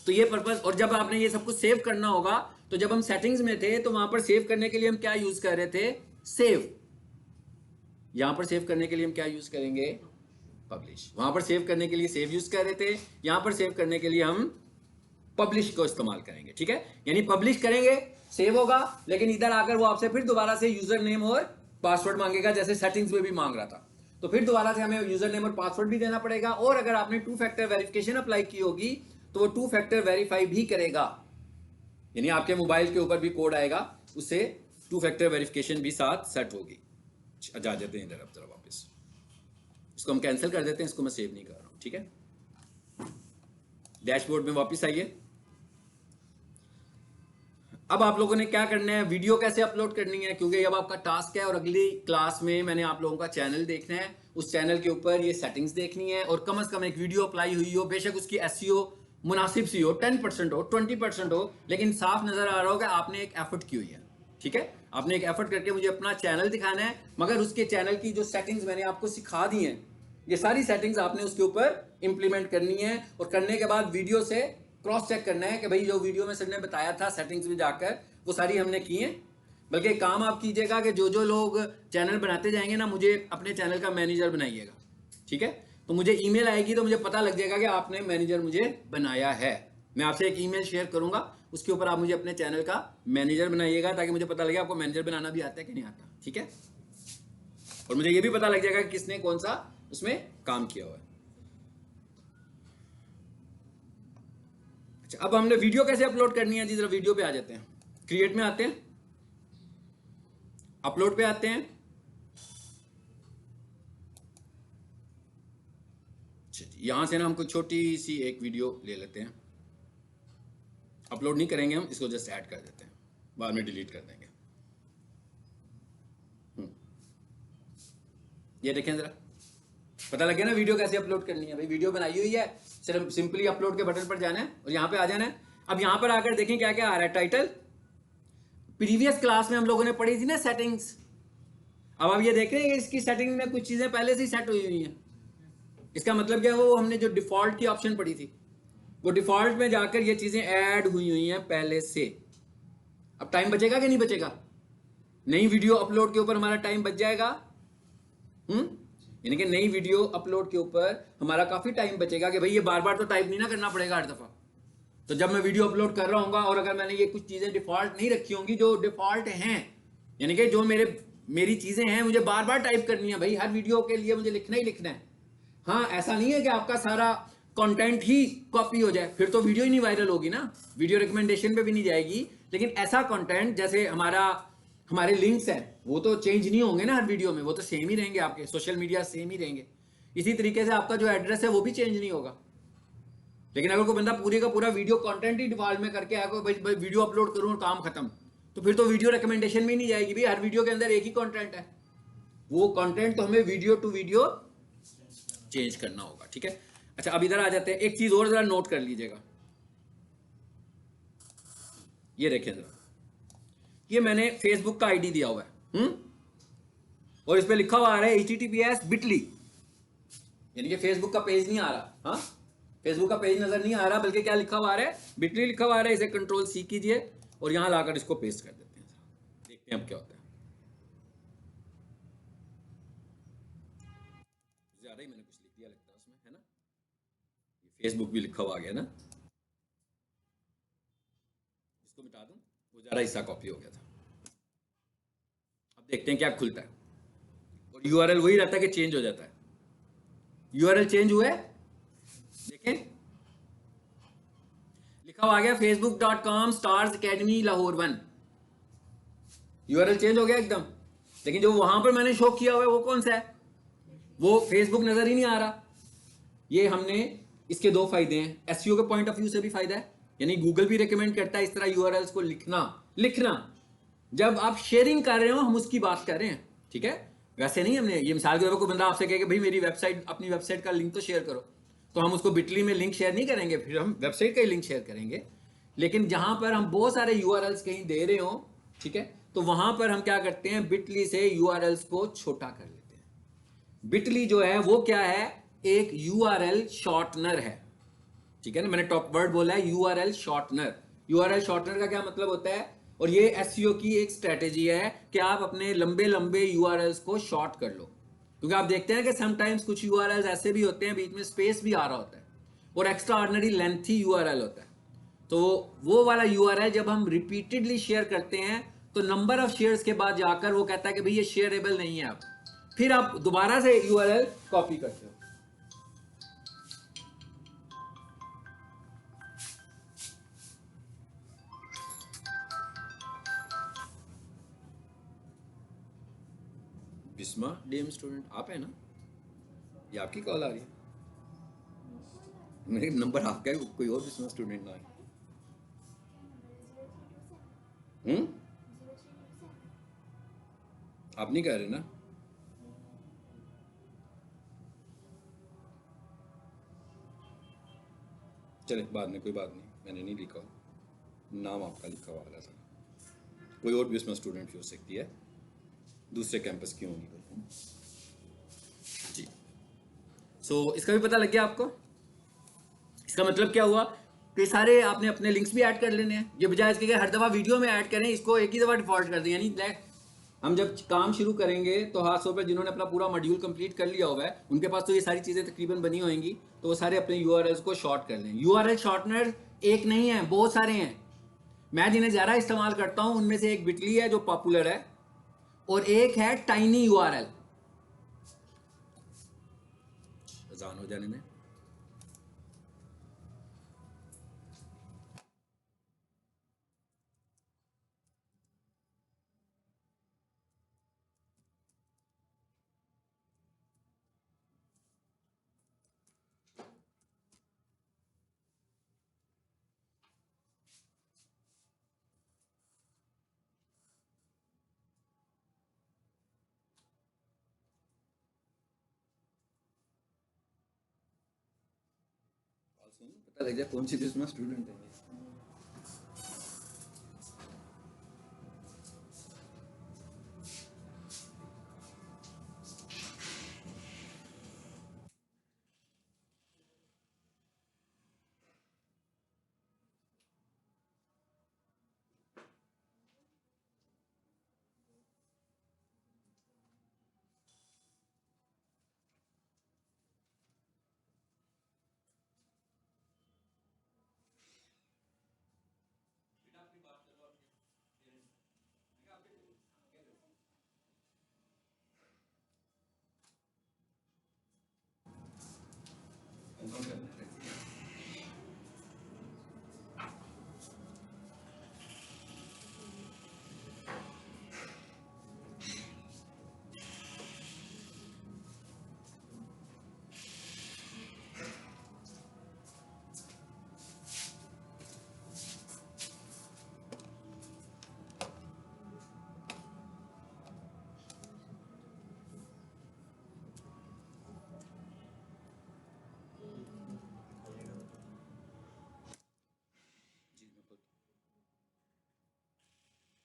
तो ये पर्पस, और जब आपने ये सब कुछ सेव करना होगा तो जब हम सेटिंग्स में थे तो वहां पर सेव करने के लिए हम क्या यूज कर रहे थे, सेव। यहां पर सेव करने के लिए हम क्या यूज करेंगे, पब्लिश। वहां पर सेव करने के लिए सेव यूज कर रहे थे, यहां पर सेव करने के लिए हम पब्लिश को इस्तेमाल करेंगे, ठीक है। यानी पब्लिश करेंगे, सेव होगा, लेकिन इधर आकर वो आपसे फिर दोबारा से यूजर नेम और पासवर्ड मांगेगा, जैसे सेटिंग्स में भी मांग रहा था। तो फिर दोबारा से हमें यूजर नेम और पासवर्ड भी देना पड़ेगा, और अगर आपने 2 फैक्टर वेरिफिकेशन अप्लाई की होगी तो वो 2 फैक्टर वेरीफाई भी करेगा, यानी आपके मोबाइल के ऊपर भी कोड आएगा, उससे 2 फैक्टर वेरिफिकेशन भी साथ सेट होगी। जा जाते हैं इधर अब जरा वापस, इसको हम कैंसिल कर देते हैं, इसको मैं सेव नहीं कर रहा हूं, ठीक है। डैशबोर्ड में वापस आइए। अब आप लोगों ने क्या करना है, वीडियो कैसे अपलोड करनी है, क्योंकि अब आपका टास्क है और अगली क्लास में मैंने आप लोगों का चैनल देखना है, उस चैनल के ऊपर ये सेटिंग्स देखनी है, और कम से कम एक वीडियो अप्लाई हुई हो, बेशक उसकी SEO मुनासिब सी हो, 10% हो, 20% हो, लेकिन साफ नजर आ रहा हो कि आपने एक एफर्ट की हुई है, ठीक है। आपने एक एफर्ट करके मुझे अपना चैनल दिखाना है, मगर उसके चैनल की जो सेटिंग्स मैंने आपको सिखा दी हैं, ये सारी सेटिंग्स आपने उसके ऊपर इंप्लीमेंट करनी है, और करने के बाद वीडियो से क्रॉस चेक करना है कि भाई जो वीडियो में सर ने बताया था सेटिंग्स में जाकर वो सारी हमने की हैं। बल्कि एक काम आप कीजिएगा कि जो लोग चैनल बनाते जाएंगे ना, मुझे अपने चैनल का मैनेजर बनाइएगा, ठीक है। तो मुझे ईमेल आएगी तो मुझे पता लग जाएगा कि आपने मैनेजर मुझे बनाया है। मैं आपसे एक ईमेल शेयर करूंगा, उसके ऊपर आप मुझे अपने चैनल का मैनेजर बनाइएगा, ताकि मुझे पता लगे आपको मैनेजर बनाना भी आता है कि नहीं आता, ठीक है। और मुझे ये भी पता लग जाएगा कि किसने कौन सा उसमें काम किया हुआ है। अच्छा, अब हमने वीडियो कैसे अपलोड करनी है जी, जरा वीडियो पे आ जाते हैं, क्रिएट में आते हैं, अपलोड पे आते हैं। यहां से ना हम कोई छोटी सी एक वीडियो ले लेते हैं, अपलोड नहीं करेंगे हम, इसको जस्ट ऐड कर देते हैं, बाद में डिलीट कर देंगे। ये देखें जरा, पता लग गया ना वीडियो कैसे अपलोड करनी है। भाई वीडियो बनाई हुई है, सिर्फ सिंपली अपलोड के बटन पर जाना है और यहां पे आ जाना है। अब यहां पर आकर देखें क्या क्या आ रहा है, टाइटल। प्रीवियस क्लास में हम लोगों ने पढ़ी थी ना सेटिंग्स, अब आप ये देख रहे हैं इसकी सेटिंग में कुछ चीजें पहले से ही सेट हुई हुई हैं। इसका मतलब क्या है, वो हमने जो डिफॉल्ट की ऑप्शन पढ़ी थी, वो डिफॉल्ट में जाकर ये चीजें ऐड हुई हुई हैं पहले से। अब टाइम बचेगा कि नहीं बचेगा, नई वीडियो अपलोड के ऊपर हमारा टाइम बच जाएगा। यानी कि नई वीडियो अपलोड के ऊपर हमारा काफी टाइम बचेगा कि भाई ये बार बार तो टाइप नहीं ना करना पड़ेगा हर दफा। तो जब मैं वीडियो अपलोड कर रहा हूँ और अगर मैंने ये कुछ चीजें डिफॉल्ट नहीं रखी होंगी जो डिफॉल्ट हैं, यानी कि जो मेरी चीजें हैं मुझे बार बार टाइप करनी है, भाई हर वीडियो के लिए मुझे लिखना ही लिखना है। हाँ, ऐसा नहीं है कि आपका सारा कंटेंट ही कॉपी हो जाए, फिर तो वीडियो ही नहीं वायरल होगी ना, वीडियो रिकमेंडेशन पे भी नहीं जाएगी। लेकिन ऐसा कंटेंट जैसे हमारे लिंक्स हैं वो तो चेंज नहीं होंगे ना हर वीडियो में, वो तो सेम ही रहेंगे, आपके सोशल मीडिया सेम ही रहेंगे। इसी तरीके से आपका जो एड्रेस है वो भी चेंज नहीं होगा। लेकिन अगर कोई बंदा पूरे का पूरा वीडियो कंटेंट ही डिफॉल्ट में करके आएगा, भाई वीडियो अपलोड करूँ और काम खत्म, तो फिर तो वीडियो रिकमेंडेशन में ही नहीं जाएगी भाई, हर वीडियो के अंदर एक ही कंटेंट है, वो कंटेंट तो हमें वीडियो टू वीडियो चेंज करना होगा, ठीक है। अच्छा अब इधर आ जाते हैं, एक चीज और जरा नोट कर लीजिएगा, ये देखें जरा, ये मैंने फेसबुक का आईडी दिया हुआ है, और इस पे लिखा हुआ आ रहा है https://bitly, यानी कि फेसबुक का पेज नहीं आ रहा, हाँ फेसबुक का पेज नजर नहीं आ रहा, बल्कि क्या लिखा हुआ आ रहा है, बिटली लिखा हुआ आ रहा है। इसे कंट्रोल सी कीजिए और यहां लाकर इसको पेस्ट कर देते हैं, देखते हैं अब क्या होता है। ज्यादा ही मैंने कुछ लिख दिया लगता है उसमें, है ना, फेसबुक भी लिखा हुआ आ गया ना, इसको मिटा दूं, वो ज्यादा हिस्सा कॉपी हो गया था। अब देखते हैं क्या खुलता है, और यूआरएल वही रहता है कि चेंज हो जाता है, यूआरएल चेंज हुआ है, देखें लिखा हुआ आ गया facebook.com stars academy Lahore 1, URL change हो गया एकदम, लेकिन जो वहां पर मैंने शो किया हुआ है वो कौन सा है, वो फेसबुक नजर ही नहीं आ रहा। ये हमने, इसके दो फायदे हैं, एसईओ के पॉइंट ऑफ व्यू से भी फायदा है, यानी गूगल भी रिकमेंड करता है इस तरह यूआरएल्स को लिखना लिखना जब आप शेयरिंग कर रहे हो, हम उसकी बात कर रहे हैं, ठीक है। वैसे नहीं, हमने ये मिसाल के तौर पर कोई बंदा आपसे कहे कि भाई मेरी वेबसाइट, अपनी वेबसाइट का लिंक तो शेयर करो, तो हम उसको बिटली में लिंक शेयर नहीं करेंगे, फिर हम वेबसाइट का ही लिंक शेयर करेंगे। लेकिन जहां पर हम बहुत सारे यूआरएल्स कहीं दे रहे हो, ठीक है, तो वहां पर हम क्या करते हैं, बिटली से यूआरएल्स को छोटा कर लेते हैं। बिटली जो है वो क्या है, एक यूआरएल शॉर्टनर है, ठीक है ना, मैंने टॉप वर्ड बोला है यूआरएल शॉर्टनर। यूआरएल शॉर्टनर का क्या मतलब होता है, और ये एसईओ की एक स्ट्रेटेजी है कि आप अपने लंबे लंबे यूआरएल्स को शॉर्ट कर लो, क्योंकि आप देखते हैं कि समटाइम्स कुछ यूआरएल्स ऐसे भी होते हैं, बीच में स्पेस भी आ रहा होता है, और एक्स्ट्रा ऑर्डिनरी लेंथी यूआरएल होता है। तो वो वाला यूआरएल जब हम रिपीटेडली शेयर करते हैं, तो नंबर ऑफ शेयर्स के बाद जाकर वो कहता है कि भाई ये शेयरेबल नहीं है, आप फिर आप दोबारा से यूआरएल कॉपी करते हो। बिस्मा डीएम स्टूडेंट आप है ना, ये आपकी कॉल आ रही है, मेरे नंबर आपका है, कोई और बिस्मा स्टूडेंट ना है। आप नहीं कह रहे ना, चले बाद में, कोई बात नहीं, मैंने नहीं लिखा, नाम आपका लिखा हुआ था, कोई और भी उसमें स्टूडेंट भी हो सकती है, दूसरे कैंपस की होंगी जी। इसका भी पता लग गया आपको, इसका मतलब क्या हुआ कि सारे आपने अपने लिंक्स भी ऐड कर लेने हैं, ये बजाय इसके कि हर दफ़ा वीडियो में ऐड करें, इसको एक ही दफ़ा डिफॉल्ट कर दें। यानी हम जब काम शुरू करेंगे तो खासतौर पर जिन्होंने अपना पूरा मॉड्यूल कंप्लीट कर लिया हुआ है, उनके पास तो ये सारी चीज़ें तकरीबन बनी होंगी, तो वो सारे अपने यूआरएल्स को शॉर्ट कर लें। यूआरएल शॉर्टनर एक नहीं है, बहुत सारे हैं, मैं जिन्हें ज़्यादा इस्तेमाल करता हूँ उनमें से एक बिटली है जो पॉपुलर है, और एक है टाइनी यूआरएल। अजान हो जाने में पता लग जाए कौन सी किस्म स्टूडेंट है।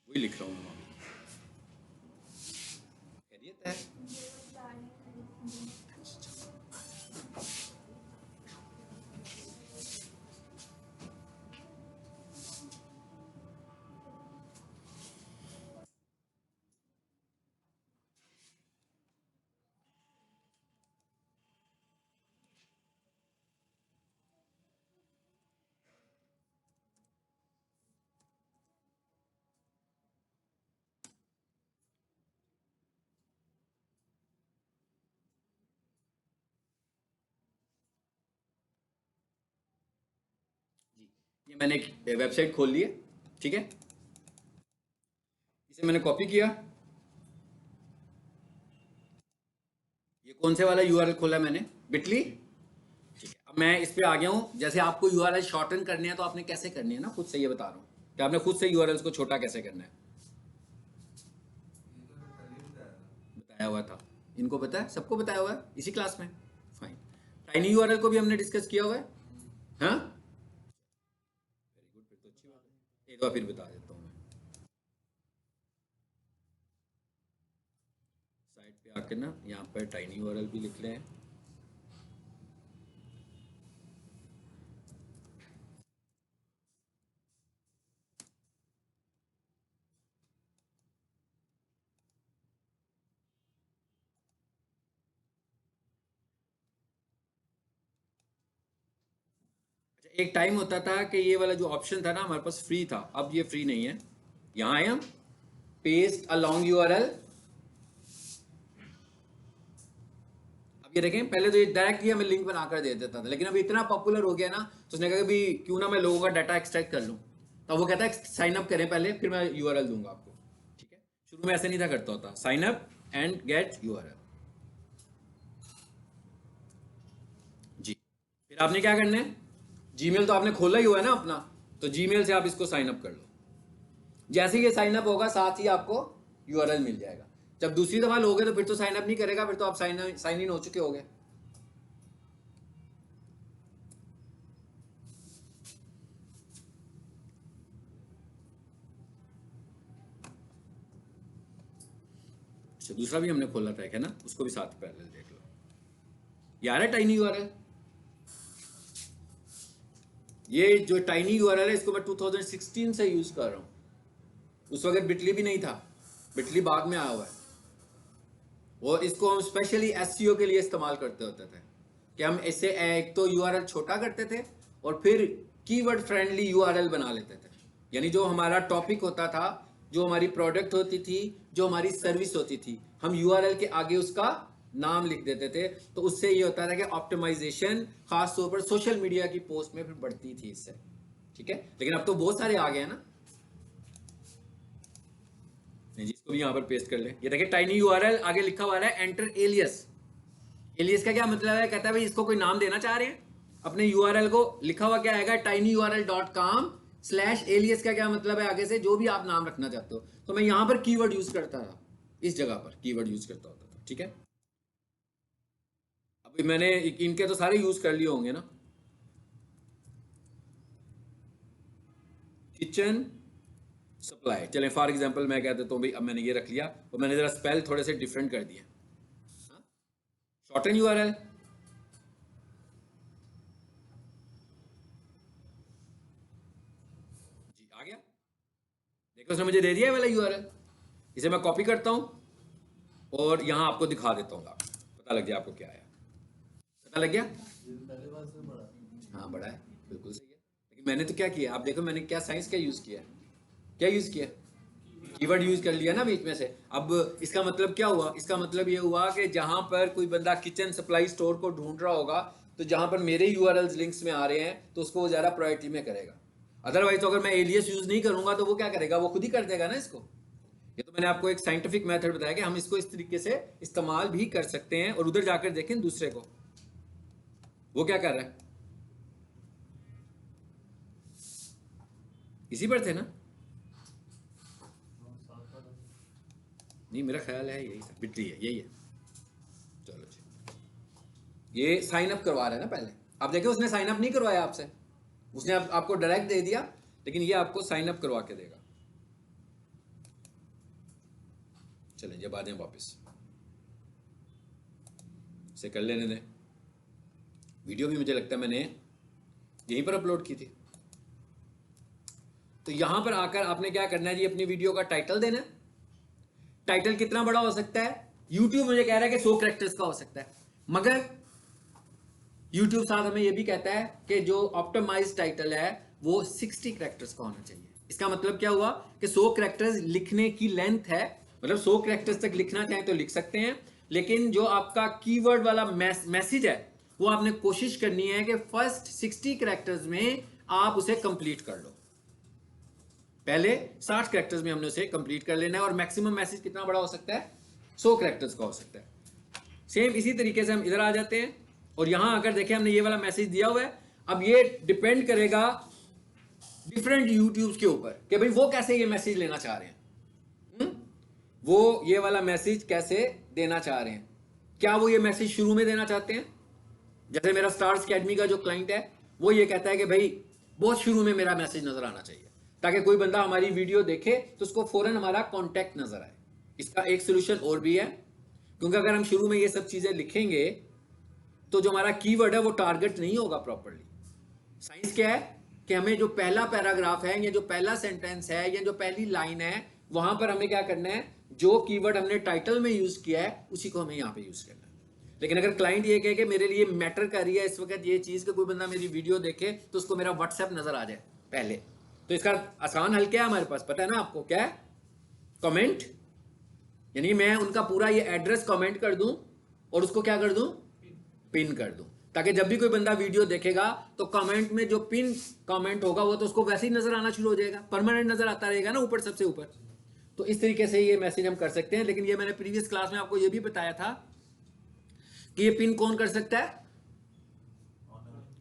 वही लिख रहा हूँ मैं। खैरियत है? ये मैंने एक वेबसाइट खोल ली है, ठीक है। इसे मैंने कॉपी किया। ये कौन से वाला यूआरएल खोला मैंने? बिटली। ठीक है, अब मैं इस पे आ गया हूँ। जैसे आपको यूआरएल शॉर्टन करने हैं तो आपने कैसे करनी है ना, खुद से ये बता रहा हूँ कि आपने खुद से यूआरएल्स को छोटा कैसे करना है। बताया हुआ था, इनको पता है, सबको बताया हुआ है इसी क्लास में। फाइन। टाइनी यूआरएल को भी हमने डिस्कस किया हुआ है। हाँ, वेरी गुड, फिर तो अच्छी बात है। एक बार फिर बता देता हूँ मैं। साइट पे आकर ना यहाँ पर टाइनी यूआरएल भी लिख लें। एक टाइम होता था कि ये वाला जो ऑप्शन था ना हमारे पास फ्री था, अब ये फ्री नहीं है। यहाँ आए हम, पेस्ट अ लॉन्ग यूआरएल। अब ये देखें, पहले तो ये डायरेक्ट ही हमें लिंक बनाकर दे देता था, लेकिन अब इतना पॉपुलर हो गया ना तो उसने कहा कि भी क्यों ना मैं लोगों का डाटा एक्सट्रैक्ट कर लूँ। तो वो कहता है साइन अप करें पहले, फिर मैं यूआरएल दूंगा आपको। ठीक है, शुरू में ऐसे नहीं था करता होता, sign up and get URL. जी, फिर आपने क्या करना है, जीमेल तो आपने खोला ही हुआ है ना अपना, तो जीमेल से आप इसको साइन अप कर लो। जैसे ही ये साइन अप होगा साथ ही आपको यूआरएल मिल जाएगा। जब दूसरी दफा लोगे तो फिर तो साइन अप नहीं करेगा, फिर तो आप साइन इन हो चुके होगे। अच्छा, दूसरा भी हमने खोला था, है ना, उसको भी साथ पैरेलल देख लो। यार है टाइनी यूआरएल। ये जो टाइनी यूआरएल है इसको मैं 2016 से यूज कर रहा हूँ। उस वक्त बिटली भी नहीं था, बिटली बाद में आया हुआ है। और इसको हम स्पेशली एसईओ के लिए इस्तेमाल करते होते थे कि हम इससे एक तो यूआरएल छोटा करते थे और फिर कीवर्ड फ्रेंडली यूआरएल बना लेते थे। यानी जो हमारा टॉपिक होता था, जो हमारी प्रोडक्ट होती थी, जो हमारी सर्विस होती थी, हम यूआरएल के आगे उसका नाम लिख देते थे। तो उससे ये होता था कि ऑप्टिमाइजेशन खास तौर पर सोशल मीडिया की पोस्ट में फिर बढ़ती थी इससे। ठीक है, लेकिन अब तो बहुत सारे आ गए हैं ना। जिसको भी यहाँ पर पेस्ट कर ले, ये देखिए टाइनी यूआरएल आगे लिखा हुआ है एंटर एलियस। एलियस का क्या मतलब है? कहता है भाई इसको कोई नाम देना चाह रहे हैं अपने यूआरएल को। लिखा हुआ क्या आएगा, tinyurl.com/alias का क्या मतलब है आगे से, जो भी आप नाम रखना चाहते हो। तो मैं यहां पर कीवर्ड यूज करता था, इस जगह पर कीवर्ड यूज करता होता था। ठीक है, अभी मैंने इनके तो सारे यूज कर लिए होंगे ना। किचन सप्लाई, चलें फॉर एग्जांपल मैं कह देता हूँ भाई, अब मैंने ये रख लिया और मैंने जरा स्पेल थोड़े से डिफरेंट कर दिए। शॉर्टन यूआरएल, जी आ गया। देखो उसने मुझे दे दिया है वाला यूआरएल। इसे मैं कॉपी करता हूं और यहां आपको दिखा देता हूँ, पता लग गया आपको क्या आया। पता लग गया? हाँ बड़ा है, बिल्कुल सही है। लेकिन मैंने तो क्या किया, आप देखो मैंने क्या साइंस क्या यूज किया, क्या यूज किया, कीवर्ड यूज कर लिया ना बीच में से। अब इसका मतलब क्या हुआ, इसका मतलब ये हुआ कि जहां पर कोई बंदा किचन सप्लाई स्टोर को ढूंढ रहा होगा, तो जहां पर मेरे यूआरएल्स लिंक्स में आ रहे हैं तो उसको वो ज्यादा प्रायोरिटी में करेगा। अदरवाइज तो अगर मैं एलियस यूज नहीं करूंगा तो वो क्या करेगा, वो खुद ही कर देगा ना इसको। ये तो मैंने आपको एक साइंटिफिक मेथड बताया कि हम इसको इस तरीके से इस्तेमाल भी कर सकते हैं। और उधर जाकर देखें दूसरे को, वो क्या कर रहा है, इसी पर थे ना। नहीं मेरा ख्याल है यही बिटली है, यही है। चलो जी, ये साइन अप करवा रहा है ना पहले। आप देखिए उसने साइन अप नहीं करवाया आपसे, उसने आपको डायरेक्ट दे दिया, लेकिन ये आपको साइन अप करवा के देगा। चलें जब आ जाएं वापस से कर लेने दें। वीडियो भी मुझे लगता है मैंने यहीं पर अपलोड की थी। तो यहां पर आकर आपने क्या करना है जी, अपनी वीडियो का टाइटल देना। टाइटल कितना बड़ा हो सकता है? YouTube मुझे कह रहा है कि 100 कैरेक्टर्स का हो सकता है, मगर YouTube साथ हमें यह भी कहता है कि जो ऑप्टिमाइज्ड टाइटल है वो 60 कैरेक्टर्स का होना चाहिए। इसका मतलब क्या हुआ कि 100 कैरेक्टर्स लिखने की लेंथ है, मतलब 100 कैरेक्टर्स तक लिखना चाहें तो लिख सकते हैं, लेकिन जो आपका कीवर्ड वाला मैसेज है वो आपने कोशिश करनी है कि फर्स्ट 60 कैरेक्टर्स में आप उसे कंप्लीट कर लो। पहले 60 कैरेक्टर्स में हमने उसे कंप्लीट कर लेना है। और मैक्सिमम मैसेज कितना बड़ा हो सकता है? 100 कैरेक्टर्स का हो सकता है। सेम इसी तरीके से हम इधर आ जाते हैं और यहां आकर देखें हमने ये वाला मैसेज दिया हुआ है। अब ये डिपेंड करेगा डिफरेंट यूट्यूब के ऊपर कि भाई वो कैसे ये मैसेज लेना चाह रहे हैं, वो ये वाला मैसेज कैसे देना चाह रहे हैं। क्या वो ये मैसेज शुरू में देना चाहते हैं? जैसे मेरा स्टार्स अकेडमी का जो क्लाइंट है वो ये कहता है कि भाई बहुत शुरू में मेरा मैसेज नजर आना चाहिए ताकि कोई बंदा हमारी वीडियो देखे तो उसको फौरन हमारा कॉन्टैक्ट नजर आए। इसका एक सोल्यूशन और भी है, क्योंकि अगर हम शुरू में ये सब चीजें लिखेंगे तो जो हमारा कीवर्ड है वो टारगेट नहीं होगा प्रॉपर्ली। साइंस क्या है कि हमें जो पहला पैराग्राफ है या जो पहला सेंटेंस है या जो पहली लाइन है वहां पर हमें क्या करना है, जो कीवर्ड हमने टाइटल में यूज किया है उसी को हमें यहां पे यूज करना है। लेकिन अगर क्लाइंट ये कहे कि मेरे लिए मैटर कर रही है इस वक्त ये चीज कि कोई बंदा मेरी वीडियो देखे तो उसको मेरा व्हाट्सएप नजर आ जाए पहले, तो इसका आसान हल क्या है हमारे पास, पता है ना आपको? क्या है? कमेंट। यानी मैं उनका पूरा ये एड्रेस कमेंट कर दूं और उसको क्या कर दूं? पिन कर दूं, ताकि जब भी कोई बंदा वीडियो देखेगा तो कमेंट में जो पिन कमेंट होगा वो तो उसको वैसे ही नजर आना शुरू हो जाएगा, परमानेंट नजर आता रहेगा ना ऊपर, सबसे ऊपर। तो इस तरीके से ये मैसेज हम कर सकते हैं। लेकिन ये मैंने प्रीवियस क्लास में आपको ये भी बताया था कि ये पिन कौन कर सकता है?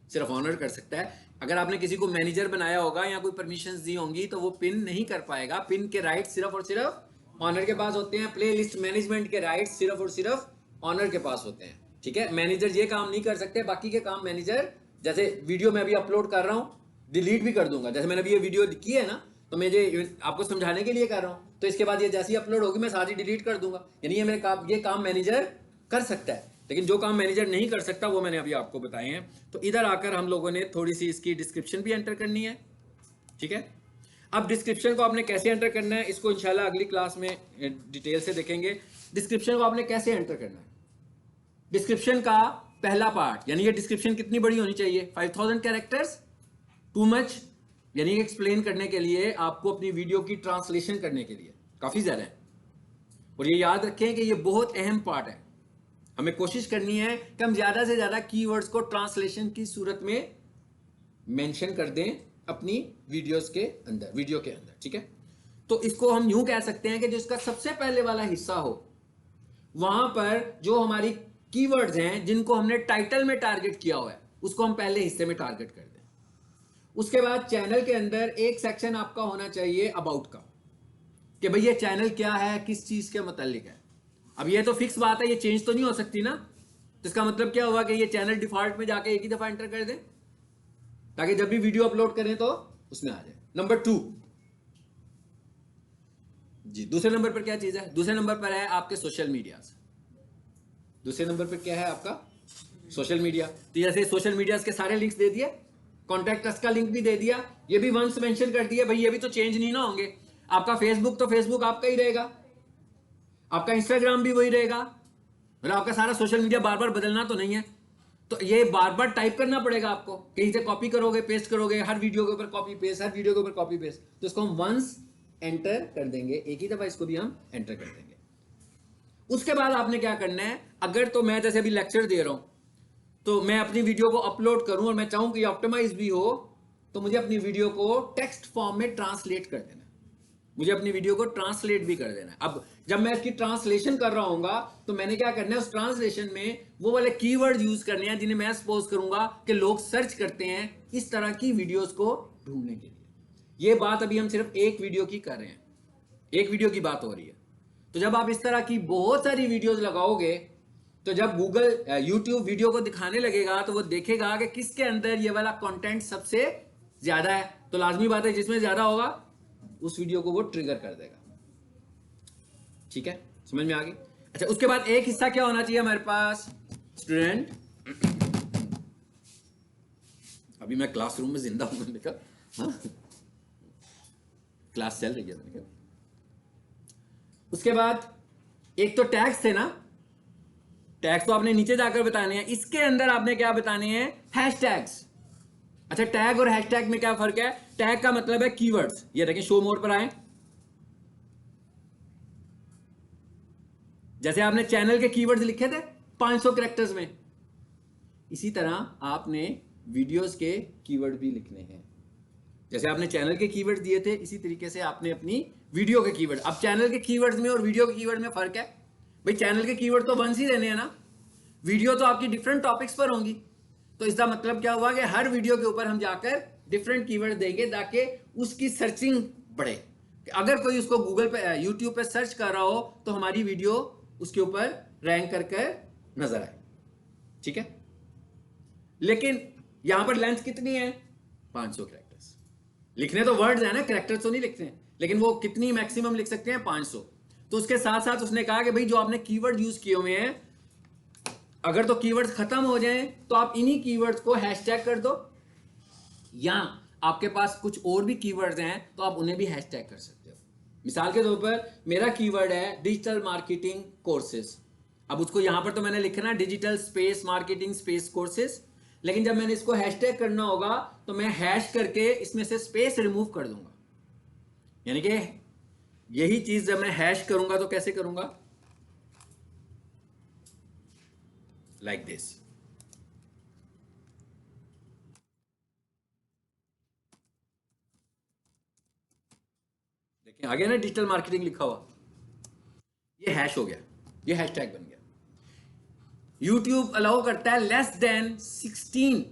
सिर्फ ऑनर कर सकता है। अगर आपने किसी को मैनेजर बनाया होगा या कोई परमिशंस दी होंगी तो वो पिन नहीं कर पाएगा। पिन के राइट सिर्फ और सिर्फ ऑनर के पास होते हैं। प्ले लिस्ट मैनेजमेंट के राइट सिर्फ और सिर्फ ऑनर के पास होते हैं, ठीक है? मैनेजर ये काम नहीं कर सकते, बाकी के काम मैनेजर, जैसे वीडियो मैं अभी अपलोड कर रहा हूं, डिलीट भी कर दूंगा। जैसे मैंने अभी ये वीडियो की है ना, तो मैं ये आपको समझाने के लिए कर रहा हूं, तो इसके बाद ये जैसी अपलोड होगी मैं सारी डिलीट कर दूंगा। यानी ये मेरे काम, ये काम मैनेजर कर सकता है, लेकिन जो काम मैनेजर नहीं कर सकता वो मैंने अभी आपको बताए हैं। तो इधर आकर हम लोगों ने थोड़ी सी इसकी डिस्क्रिप्शन भी एंटर करनी है, ठीक है? अब डिस्क्रिप्शन को आपने कैसे एंटर करना है इसको इंशाल्लाह अगली क्लास में डिटेल से देखेंगे। डिस्क्रिप्शन को आपने कैसे एंटर करना है? डिस्क्रिप्शन का पहला पार्ट, यानी ये डिस्क्रिप्शन कितनी बड़ी होनी चाहिए? 5000 कैरेक्टर्स? Too much? यानी एक्सप्लेन करने के लिए, आपको अपनी वीडियो की ट्रांसलेशन करने के लिए काफी ज्यादा है। और ये याद रखें कि ये बहुत अहम पार्ट है। हमें कोशिश करनी है कि हम ज्यादा से ज्यादा कीवर्ड्स को ट्रांसलेशन की सूरत में मेंशन कर दें अपनी वीडियोस के अंदर, वीडियो के अंदर, ठीक है? तो इसको हम यूं कह सकते हैं कि जो इसका सबसे पहले वाला हिस्सा हो, वहां पर जो हमारी कीवर्ड्स हैं जिनको हमने टाइटल में टारगेट किया हुआ है उसको हम पहले हिस्से में टारगेट कर दें। उसके बाद चैनल के अंदर एक सेक्शन आपका होना चाहिए अबाउट का, कि भाई ये चैनल क्या है, किस चीज के मुतालिक है। अब ये तो फिक्स बात है, ये चेंज तो नहीं हो सकती ना। तो इसका मतलब क्या हुआ कि ये चैनल डिफॉल्ट में जाके एक ही दफा एंटर कर दें ताकि जब भी वीडियो अपलोड करें तो उसमें आ जाए। नंबर 2 जी, दूसरे नंबर पर क्या चीज है? दूसरे नंबर पर है आपके सोशल मीडिया। दूसरे नंबर पर क्या है आपका? Social media. तो जैसे सोशल मीडिया के सारे लिंक्स दे दिए, कॉन्टैक्ट अस का लिंक भी दे दिया, ये भी वंस मेंशन कर दिया। भाई ये भी तो चेंज नहीं ना होंगे। आपका फेसबुक तो फेसबुक आपका ही रहेगा, आपका इंस्टाग्राम भी वही रहेगा, मतलब आपका सारा सोशल मीडिया बार बार बदलना तो नहीं है। तो ये बार बार टाइप करना पड़ेगा आपको, कहीं से कॉपी करोगे, पेस्ट करोगे, हर वीडियो के ऊपर कॉपी पेस्ट, हर वीडियो के ऊपर कॉपी पेस्ट। तो इसको हम वंस एंटर कर देंगे, एक ही दफा इसको भी हम एंटर कर देंगे। उसके बाद आपने क्या करना है, अगर तो मैं जैसे अभी लेक्चर दे रहा हूं तो मैं अपनी वीडियो को अपलोड करूं और मैं चाहूं कि ऑप्टिमाइज भी हो, तो मुझे अपनी वीडियो को टेक्स्ट फॉर्म में ट्रांसलेट कर देना है। मुझे अपनी वीडियो को ट्रांसलेट भी कर देना है। अब जब मैं इसकी ट्रांसलेशन कर रहा हूंगा तो मैंने क्या करना है, उस ट्रांसलेशन में वो वाले कीवर्ड यूज करने हैं जिन्हें मैं सपोज करूंगा कि लोग सर्च करते हैं इस तरह की वीडियोस को ढूंढने के लिए। ये बात अभी हम सिर्फ एक वीडियो की कर रहे हैं, एक वीडियो की बात हो रही है। तो जब आप इस तरह की बहुत सारी वीडियोस लगाओगे तो जब गूगल यूट्यूब वीडियो को दिखाने लगेगा तो वो देखेगा कि किसके अंदर ये वाला कंटेंट सबसे ज्यादा है। तो लाजमी बात है जिसमें ज्यादा होगा उस वीडियो को वो ट्रिगर कर देगा, ठीक है? समझ में आ गई? अच्छा, उसके बाद एक हिस्सा क्या होना चाहिए हमारे पास स्टूडेंट, अभी मैं क्लासरूम में जिंदा हूं, मैंने कहा हाँ क्लास चल रही है, मैंने कहा। उसके बाद एक तो टैग्स थे ना, टैग्स तो आपने नीचे जाकर बताने हैं, इसके अंदर आपने क्या बताने हैं, हैशटैग्स। अच्छा, टैग और हैशटैग में क्या फर्क है? टैग का मतलब है कीवर्ड्स, ये देखें शो मोर पर आए, जैसे आपने चैनल के कीवर्ड्स लिखे थे 500 कैरेक्टर्स में, इसी तरह आपने वीडियोस के कीवर्ड भी लिखने हैं। जैसे आपने चैनल के कीवर्ड्स दिए थे, इसी तरीके से आपने अपनी वीडियो के कीवर्ड, अब चैनल के कीवर्ड्स में और वीडियो के कीवर्ड में फर्क है भाई, चैनल के कीवर्ड तो वंस ही रहने हैं ना, वीडियो तो आपकी डिफरेंट टॉपिक्स पर होंगी, तो इसका मतलब क्या हुआ कि हर वीडियो के ऊपर हम जाकर डिफरेंट कीवर्ड देंगे ताकि उसकी सर्चिंग बढ़े। अगर कोई उसको गूगल पे, यूट्यूब पे सर्च कर रहा हो तो हमारी वीडियो उसके ऊपर रैंक करके नजर आए, ठीक है। लेकिन यहां पर लेंथ कितनी है? 500 कैरेक्टर्स। लिखने तो वर्ड्स है ना, कैरेक्टर्स तो नहीं लिखते हैं, लेकिन वो कितनी मैक्सिमम लिख सकते हैं? 500। तो उसके साथ साथ उसने कहा कि भाई जो आपने कीवर्ड यूज किए हुए हैं, अगर तो कीवर्ड्स खत्म हो जाएं तो आप इन्हीं कीवर्ड्स को हैशटैग कर दो, या आपके पास कुछ और भी कीवर्ड्स हैं तो आप उन्हें भी हैशटैग कर सकते हो। मिसाल के तौर पर मेरा कीवर्ड है डिजिटल मार्केटिंग कोर्सेज, अब उसको यहां पर तो मैंने लिखना digital space marketing space courses, लेकिन जब मैंने इसको हैशटैग करना होगा तो मैं हैश करके इसमें से स्पेस रिमूव कर दूंगा। यानी कि यही चीज जब मैं हैश करूंगा तो कैसे करूंगा? Like this. देखिए आगे ना डिजिटल मार्केटिंग लिखा हुआ, ये हैश हो गया, ये हैशटैग बन गया। YouTube अलाउ करता है लेस देन 16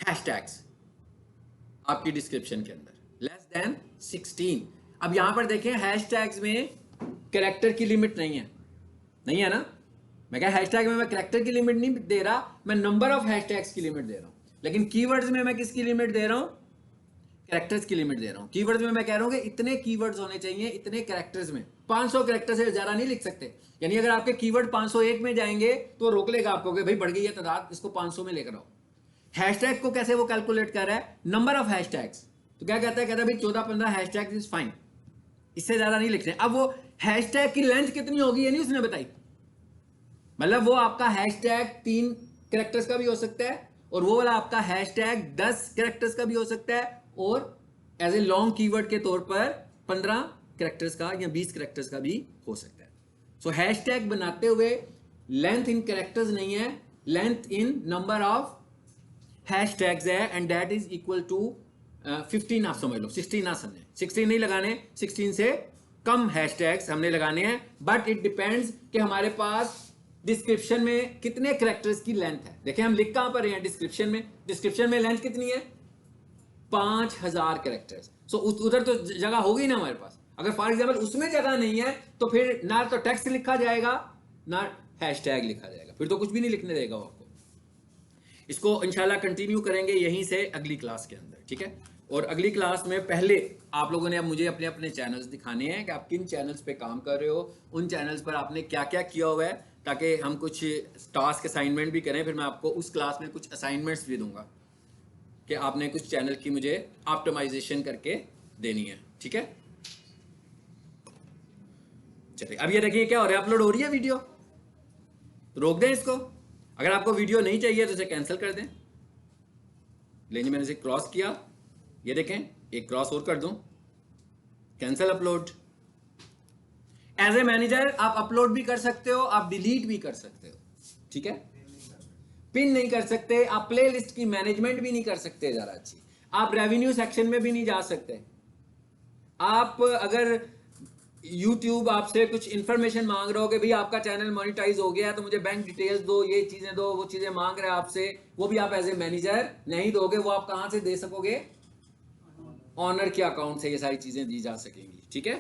हैशटैग्स आपकी डिस्क्रिप्शन के अंदर, लेस देन 16। अब यहां पर देखें हैशटैग्स में कैरेक्टर की लिमिट नहीं है, नहीं है ना। मैं क्या हैशटैग में मैं कैरेक्टर की लिमिट नहीं दे रहा, मैं नंबर ऑफ हैशटैग्स की लिमिट दे रहा हूं। लेकिन कीवर्ड्स में मैं किसकी लिमिट दे रहा हूं? कैरेक्टर्स की लिमिट दे रहा हूं। कीवर्ड्स में मैं कह रहा हूं कि इतने कीवर्ड्स होने चाहिए, इतने कैरेक्टर्स में, 500 कैरेक्टर से ज्यादा नहीं लिख सकते। यानी अगर आपके कीवर्ड 501 में जाएंगे तो रोक लेगा आपको कि भाई बढ़ गई है तादाद, इसको 500 में लेकर आओ। हैशटैग को कैसे वो कैलकुलेट कर रहा है? Number of hashtags. तो क्या कहता है? कहता है भाई 14-15 हैशटैग इज फाइन, इससे ज्यादा नहीं लिखने। अब वो हैशटैग की लेंथ कितनी होगी ये नहीं उसने बताई, मतलब वो आपका हैशटैग 3 कैरेक्टर्स का भी हो सकता है और वो वाला आपका हैशटैग 10 कैरेक्टर्स का भी हो सकता है, और एज ए लॉन्ग कीवर्ड के तौर पर 15 कैरेक्टर्स का या 20 कैरेक्टर्स का भी हो सकता है। सो हैशटैग बनाते हुए लेंथ इन कैरेक्टर्स नहीं है, length in number of hashtags है, and that is equal to 15 आप समझ लो, 16 ना समझे, 16 नहीं लगाने, 16 से कम हैशटैग्स हमने लगाने हैं। बट इट डिपेंड्स कि हमारे पास डिस्क्रिप्शन में कितने कैरेक्टर्स की लेंथ है। देखिए हम लिख कहां पर हैं? डिस्क्रिप्शन में। डिस्क्रिप्शन में लेंथ कितनी है? 5000 कैरेक्टर्स। सो उधर तो जगह होगी ना हमारे पास। अगर फॉर एग्जांपल उसमें जगह नहीं है तो फिर ना तो टेक्स्ट लिखा जाएगा ना हैशटैग लिखा जाएगा, फिर तो कुछ भी नहीं लिखने देगा वो आपको। इसको इंशाल्लाह कंटिन्यू करेंगे यहीं से अगली क्लास के अंदर, ठीक है। और अगली क्लास में पहले आप लोगों ने अब मुझे अपने अपने चैनल्स दिखाने हैं कि आप किन चैनल्स पे काम कर रहे हो, उन चैनल्स पर आपने क्या क्या किया हुआ है, ताकि हम कुछ टास्क असाइनमेंट भी करें। फिर मैं आपको उस क्लास में कुछ असाइनमेंट्स भी दूंगा कि आपने कुछ चैनल की मुझे ऑप्टिमाइजेशन करके देनी है, ठीक है। चलिए अब ये देखिए क्या हो रहा है, अपलोड हो रही है वीडियो, तो रोक दें इसको। अगर आपको वीडियो नहीं चाहिए तो इसे कैंसिल कर दें। लेकिन मैंने इसे क्रॉस किया, ये देखें एक क्रॉस और कर दूं, cancel upload. As a manager आप अपलोड भी कर सकते हो, आप डिलीट भी कर सकते हो, ठीक है। पिन नहीं कर सकते, आप प्ले लिस्ट की मैनेजमेंट भी नहीं कर सकते ज्यादा अच्छी, आप रेवेन्यू सेक्शन में भी नहीं जा सकते। आप अगर YouTube आपसे कुछ इंफॉर्मेशन मांग रहे हो कि भाई आपका चैनल मोनेटाइज हो गया है तो मुझे बैंक डिटेल्स दो, ये चीजें दो, वो चीजें मांग रहे हैं आपसे, वो भी आप एज ए मैनेजर नहीं दोगे। वो आप कहां से दे सकोगे? ऑनर के अकाउंट से ये सारी चीजें दी जा सकेंगी, ठीक है।